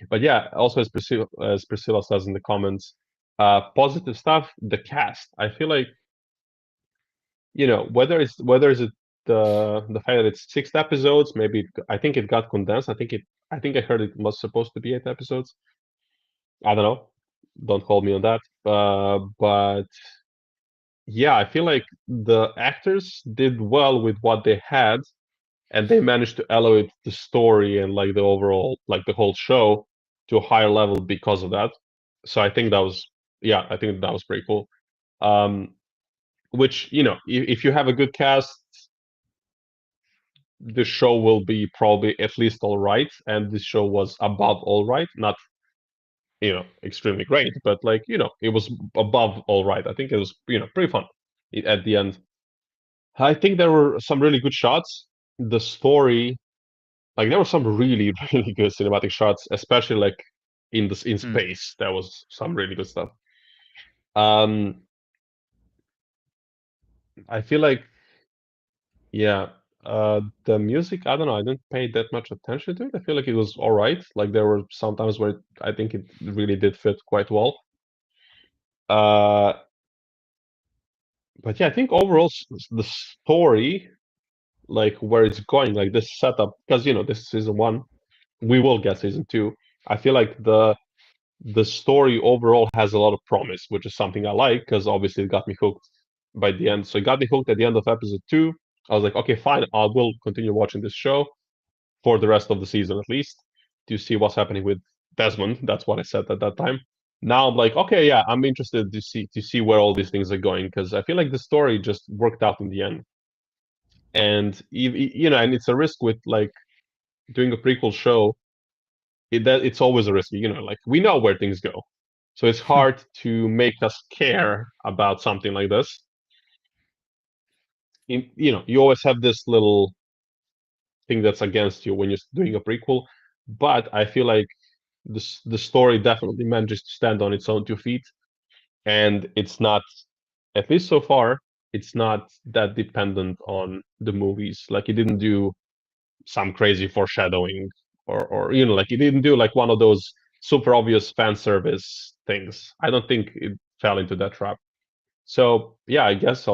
But yeah, also as Priscilla says in the comments, positive stuff. The cast, I feel like whether is it the fact that it's 6 episodes, maybe I think it got condensed. I think I heard it was supposed to be 8 episodes. I don't know. Don't hold me on that. But yeah, I feel like the actors did well with what they had, and they managed to elevate the story and like the overall, like the whole show, to a higher level because of that. So I think that was, yeah, I think that was pretty cool. Um, which if you have a good cast, the show will be probably at least all right, and this show was above all right, not extremely great, but like it was above all right. I think it was pretty fun at the end. I think there were some really good shots. The story, like there were some really really good cinematic shots, especially like in Hmm. space. There was some really good stuff. Um, I feel like, yeah. The music, I don't know. I didn't pay that much attention to it. I feel like it was all right. Like there were some times where I think it really did fit quite well. Uh, but yeah, I think overall the story, like where it's going, like this setup, because this is season one, we will get season two. I feel like the story overall has a lot of promise, which is something I like because obviously it got me hooked by the end. So it got me hooked at the end of episode two. I was like, okay, fine, I will continue watching this show for the rest of the season at least to see what's happening with Desmond. That's what I said at that time. Now I'm like, okay, yeah, I'm interested to see where all these things are going because I feel like the story just worked out in the end. And and it's a risk with like doing a prequel show. It's always a risk. Like we know where things go, so it's hard to make us care about something like this. You always have this little thing that's against you when you're doing a prequel. But I feel like the story definitely manages to stand on its own two feet, and it's not, at least so far, it's not that dependent on the movies. Like it didn't do some crazy foreshadowing, or like it didn't do like one of those super obvious fan service things. I don't think it fell into that trap. So yeah, I guess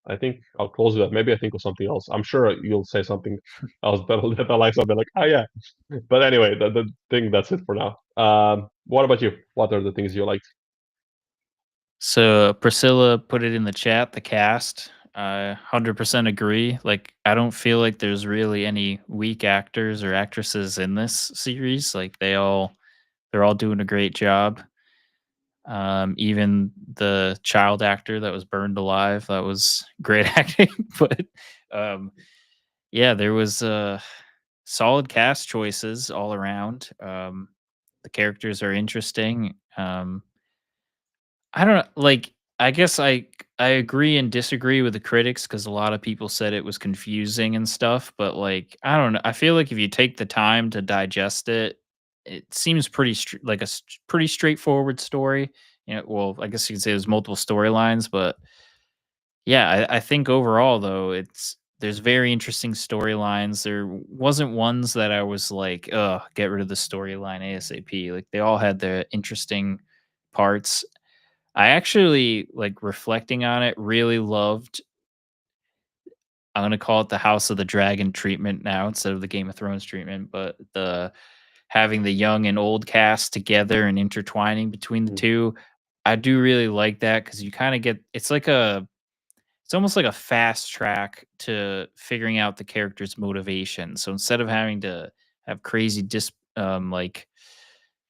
I think I'll close with that. Maybe I think of something else. I'm sure you'll say something else that I like. So I'll be like, oh yeah. But anyway, the thing that's it for now. What about you? What are the things you liked? So Priscilla put it in the chat, the cast. I 100% agree. Like, I don't feel like there's really any weak actors or actresses in this series. Like, they're all doing a great job. Even the child actor that was burned alive, that was great acting. But um, yeah, there was solid cast choices all around. The characters are interesting. I don't know, like, I guess I agree and disagree with the critics because a lot of people said it was confusing and stuff, but, like, I don't know, I feel like if you take the time to digest it, it seems like a pretty straightforward story. Well, I guess you could say there's multiple storylines, but yeah, I think overall though, there's very interesting storylines. There wasn't ones that I was like, "Ugh, get rid of the storyline ASAP." Like, they all had their interesting parts. I actually, like, reflecting on it, really loved, I'm gonna call it the House of the Dragon treatment now instead of the Game of Thrones treatment, but the having the young and old cast together and intertwining between the Mm. 2, I do really like that because you kinda get it's almost like a fast track to figuring out the character's motivation. So instead of having to have crazy like,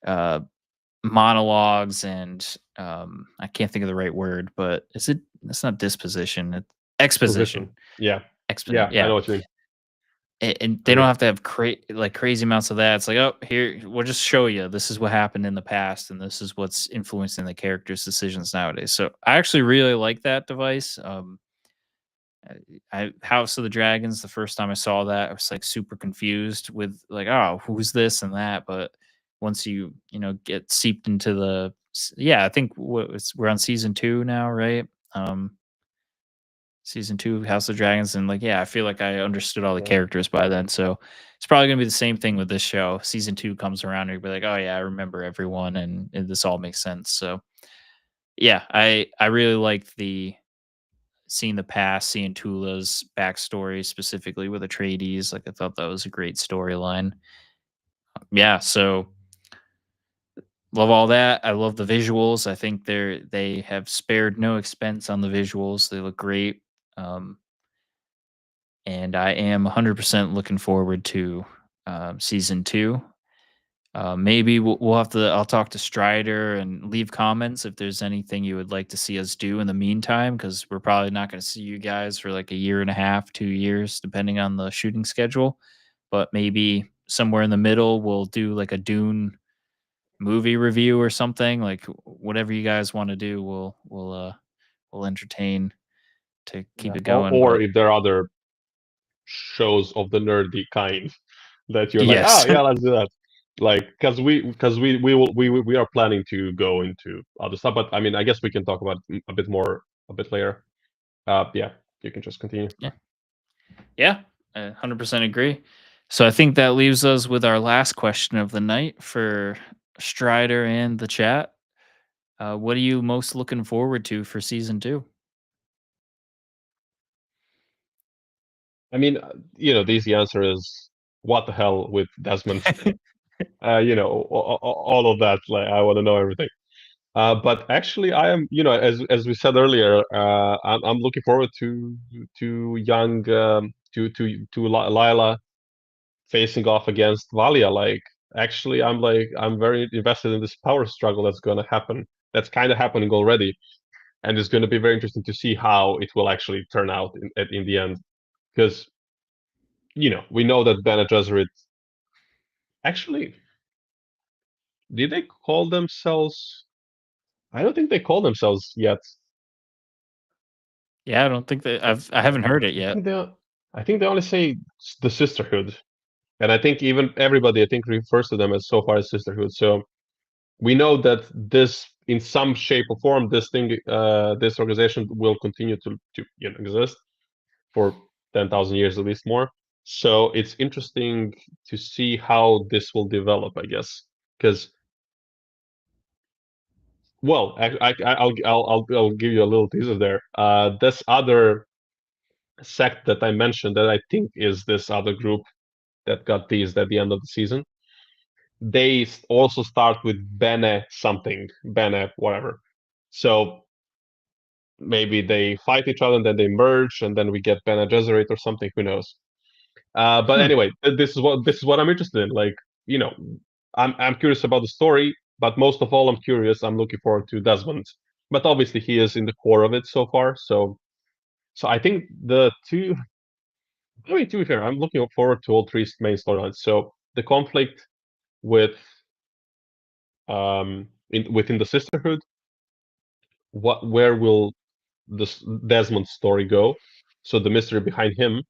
uh monologues and, I can't think of the right word, but it's not disposition, it's exposition. Exposition. Yeah, yeah, I Yeah, know what you mean. and they don't Agree. have to have like, crazy amounts of that. It's like, "Oh, here, we'll just show you, this is what happened in the past, and this is what's influencing the character's decisions nowadays." So, I actually really like that device. House of the Dragons, the first time I saw that, I was, like, super confused with, like, "Oh, who's this and that?" But once get seeped into yeah, I think we're on season 2 now, right? Season 2 House of Dragons, and, like, yeah, I feel like I understood all the Yeah. characters by then, so it's probably gonna be the same thing with this show. Season 2 comes around, and you'll be like, "Oh, yeah, I remember everyone, and this all makes sense." So, yeah, I really liked the seeing the past, seeing Tula's backstory specifically with Atreides. Like, I thought that was a great storyline. Yeah, so love all that. I love the visuals. I think they have spared no expense on the visuals. They look great. Um, and I am 100% looking forward to season 2. Maybe we'll have to. I'll talk to Strider and leave comments if there's anything you would like to see us do in the meantime, because we're probably not going to see you guys for like a year and a half, 2 years, depending on the shooting schedule. But maybe somewhere in the middle, we'll do like a Dune movie review or something. Like, whatever you guys want to do, we'll entertain to keep Yeah. it Or going. or But if there are other shows of the nerdy kind that you're like, oh yes, yeah, let's do that. Like, because we are planning to go into other stuff, but I mean, I guess we can talk about it a bit more a bit later. Yeah, you can just continue. yeah, yeah. I 100% agree. So I think that leaves us with our last question of the night for Strider and the chat. What are you most looking forward to for season two? I mean, the easy answer is what the hell with Desmond. All of that. Like, I want to know everything. But actually, I am, as we said earlier, I'm looking forward to young to Lila facing off against Valia. Like, actually, I'm very invested in this power struggle that's going to happen. That's kind of happening already, and it's going to be very interesting to see how it will actually turn out in the end. Because we know that Bene Gesserit actually did they call themselves? I don't think they call themselves yet. Yeah, I don't think that I haven't heard it I yet. think they only say the Sisterhood, and I think even everybody I think refers to them as so far as Sisterhood. So we know that this, in some shape or form, this organization will continue to exist for 10,000 years at least more. So it's interesting to see how this will develop, I guess, because well, I'll give you a little teaser there. This other sect that I mentioned, that I think is this other group that got teased at the end of the season, they also start with Bene something, Bene whatever. So maybe they fight each other and then they merge and then we get Bene Gesserit or something. Who knows? But Hmm. anyway, this is what I'm interested in. Like, you know, I'm curious about the story, but most of all, I'm curious. I'm looking forward to Desmond. But obviously, he is in the core of it so far. So I think the two. I mean, to be fair, I'm looking forward to all three main storylines. So the conflict with within the Sisterhood. Where will this Desmond story go? So the mystery behind him.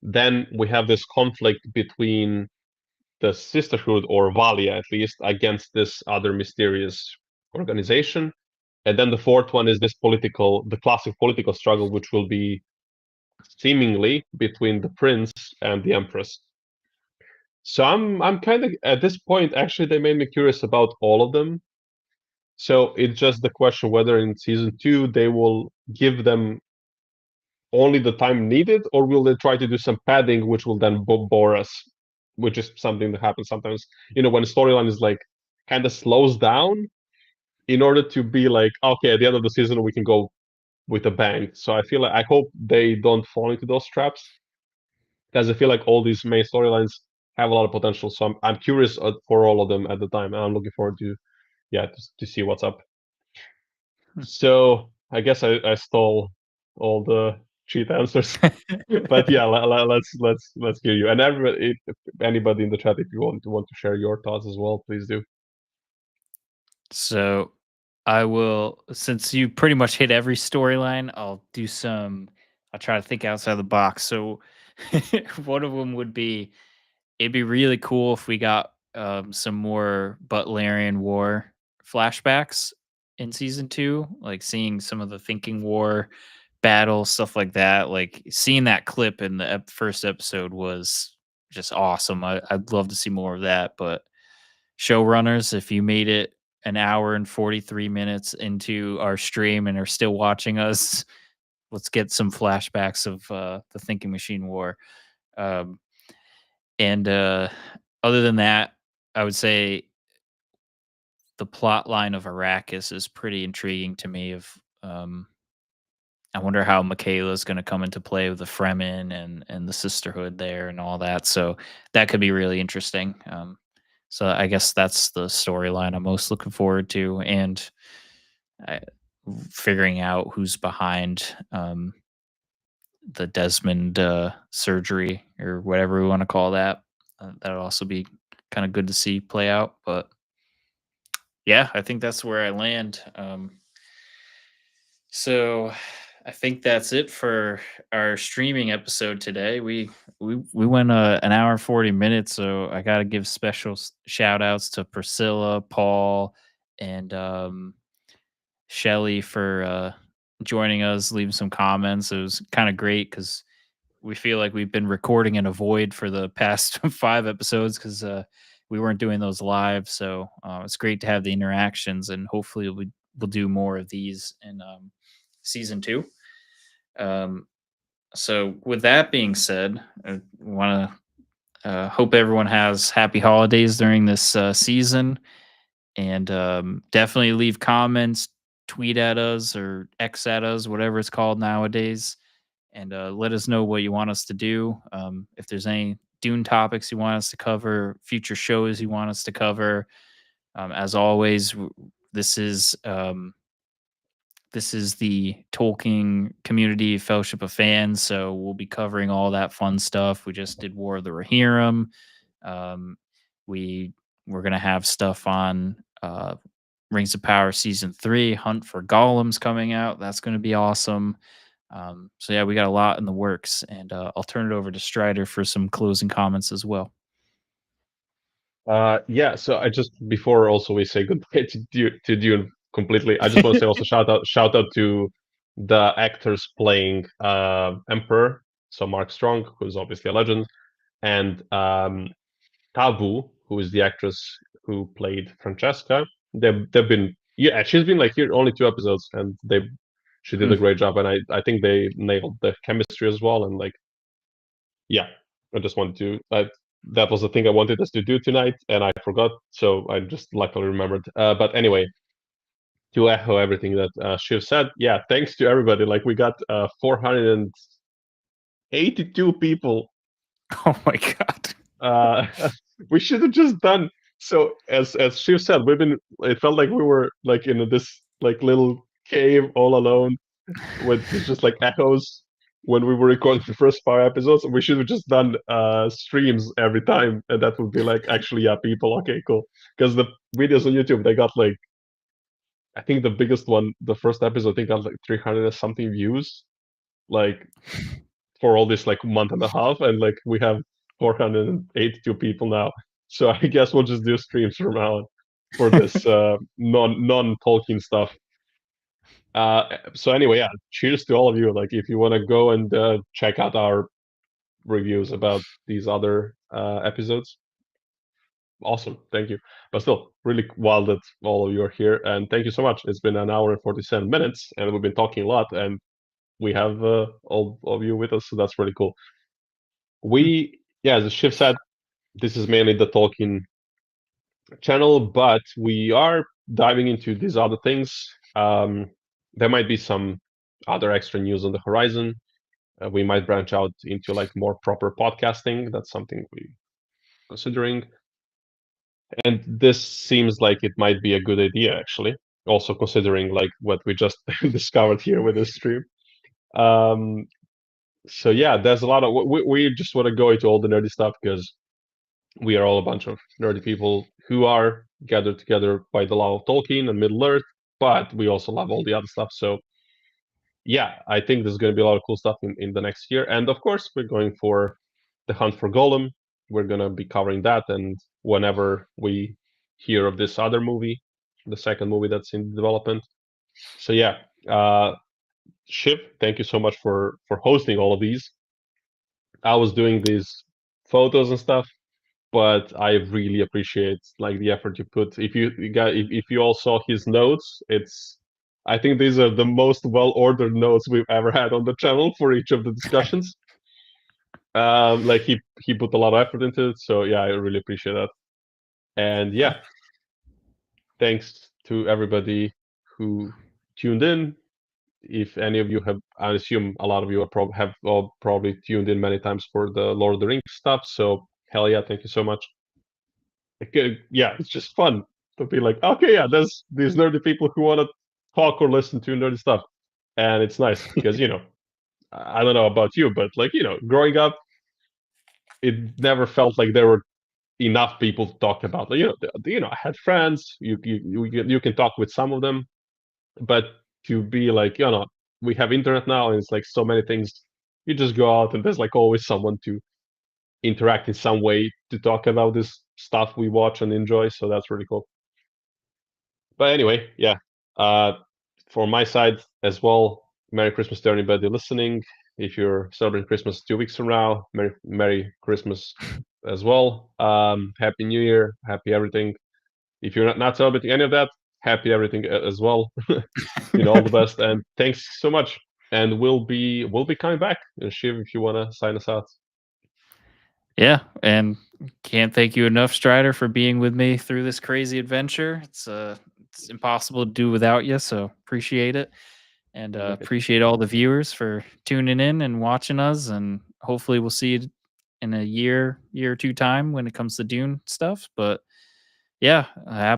Then we have this conflict between the Sisterhood, or Valia at least, against this other mysterious organization. And then the fourth one is the classic political struggle, which will be seemingly between the prince and the empress. So I'm kind of at this point. Actually, they made me curious about all of them. So it's just the question whether in season two they will give them only the time needed, or will they try to do some padding, which will then bore us, which is something that happens sometimes. When a storyline is like kind of slows down in order to be like, okay, at the end of the season we can go with a bang. So I hope they don't fall into those traps, because I feel like all these main storylines have a lot of potential. So I'm curious for all of them at the time, and I'm looking forward to to see what's up. So I guess I stole all the cheat answers, but yeah, let's hear you. And everybody, if anybody in the chat, if you want to share your thoughts as well, please do. So I will, since you pretty much hit every storyline, I'll try to think outside the box. So one of them would be, it'd be really cool if we got some more Butlerian War flashbacks in season two, like seeing some of the Thinking War battles, stuff like that. Like seeing that clip in the first episode was just awesome. I'd love to see more of that. But showrunners, if you made it an hour and 43 minutes into our stream and are still watching us, let's get some flashbacks of the Thinking Machine War. Um, and other than that, I would say the plot line of Arrakis is pretty intriguing to me. I wonder how Michaela's going to come into play with the Fremen and the sisterhood there and all that. So that could be really interesting. So I guess that's the storyline I'm most looking forward to, and I, figuring out who's behind the Desmond surgery or whatever we want to call that. That'll also be kind of good to see play out. But yeah, I think that's where I land. So I think that's it for our streaming episode today. We went an hour and 40 minutes, so I got to give special shout outs to Priscilla, Paul, and Shelly for joining us, leaving some comments. It was kind of great because we feel like we've been recording in a void for the past 5 episodes because we weren't doing those live. So it's great to have the interactions, and hopefully we'll do more of these in season two. Um, so with that being said, I want to hope everyone has happy holidays during this season, and definitely leave comments, tweet at us or X at us, whatever it's called nowadays, and let us know what you want us to do. If there's any Dune topics you want us to cover, future shows you want us to cover. As always, this is this is the Tolkien Community Fellowship of Fans, so we'll be covering all that fun stuff. We just did War of the Rohirrim. Um, we we're gonna have stuff on Rings of Power season 3. Hunt for Golems coming out. That's gonna be awesome. So yeah, we got a lot in the works, and I'll turn it over to Strider for some closing comments as well. Yeah, so I just before also we say goodbye to Dune completely. I just want to say also shout out to the actors playing Emperor. So Mark Strong, who's obviously a legend, and Tabu, who is the actress who played Francesca. They've been, yeah, she's been like here only 2 episodes, and she did Hmm. a great job, and I think they nailed the chemistry as well, and like yeah, I just wanted to. That was the thing I wanted us to do tonight, and I forgot, so I just luckily remembered. But anyway, to echo everything that Shiv said, yeah, thanks to everybody. Like we got 482 people. Oh my god. Uh, we should have just done so. As Shiv said, we've been. It felt like we were like in this like little cave all alone with just like echoes when we were recording the first 5 episodes. We should have just done streams every time, and that would be like actually yeah, people okay, cool. Because the videos on YouTube they got like I think the biggest one, the first episode, I think got like 300 and something views, like for all this like month and a half, and like we have 482 people now. So I guess we'll just do streams from now on for this non Tolkien stuff. So anyway, yeah, cheers to all of you. Like, if you want to go and check out our reviews about these other episodes, awesome, thank you. But still, really wild that all of you are here, and thank you so much. It's been an hour and 47 minutes, and we've been talking a lot, and we have all of you with us, so that's really cool. Yeah, as Shiv said, this is mainly the Tolkien channel, but we are diving into these other things. There might be some other extra news on the horizon. We might branch out into like more proper podcasting. That's something we considering. And this seems like it might be a good idea, actually. Also considering like what we just discovered here with this stream. Um, so yeah, there's a lot of we just want to go into all the nerdy stuff because we are all a bunch of nerdy people who are gathered together by the law of Tolkien and Middle Earth, but we also love all the other stuff. So yeah, I think there's going to be a lot of cool stuff in the next year. And of course, we're going for the Hunt for Golem. We're going to be covering that. And whenever we hear of this other movie, the second movie that's in development. So yeah, Shiv, thank you so much for hosting all of these. I was doing these photos and stuff, but I really appreciate like the effort you put. If you all saw his notes, it's I think these are the most well ordered notes we've ever had on the channel for each of the discussions. Like he put a lot of effort into it, so yeah, I really appreciate that. And yeah, thanks to everybody who tuned in. If any of you have, I assume a lot of you have all probably tuned in many times for the Lord of the Rings stuff. So hell yeah, thank you so much. Yeah, it's just fun to be like, okay, yeah, there's these nerdy people who want to talk or listen to nerdy stuff, and it's nice because I don't know about you, but like growing up, it never felt like there were enough people to talk about. Like, I had friends. You can talk with some of them, but to be like, we have internet now, and it's like so many things. You just go out, and there's like always someone to interact in some way to talk about this stuff we watch and enjoy. So that's really cool. But anyway, yeah. Uh, for my side as well, Merry Christmas to anybody listening. If you're celebrating Christmas 2 weeks from now, Merry Christmas as well. Happy New Year, happy everything. If you're not celebrating any of that, happy everything as well. All the best, and thanks so much. And we'll be coming back. Shiv, if you wanna sign us out. Yeah, and can't thank you enough, Strider, for being with me through this crazy adventure. It's impossible to do without you, so appreciate it. And Okay. appreciate all the viewers for tuning in and watching us. And hopefully, we'll see you in a year or two time when it comes to Dune stuff. But yeah,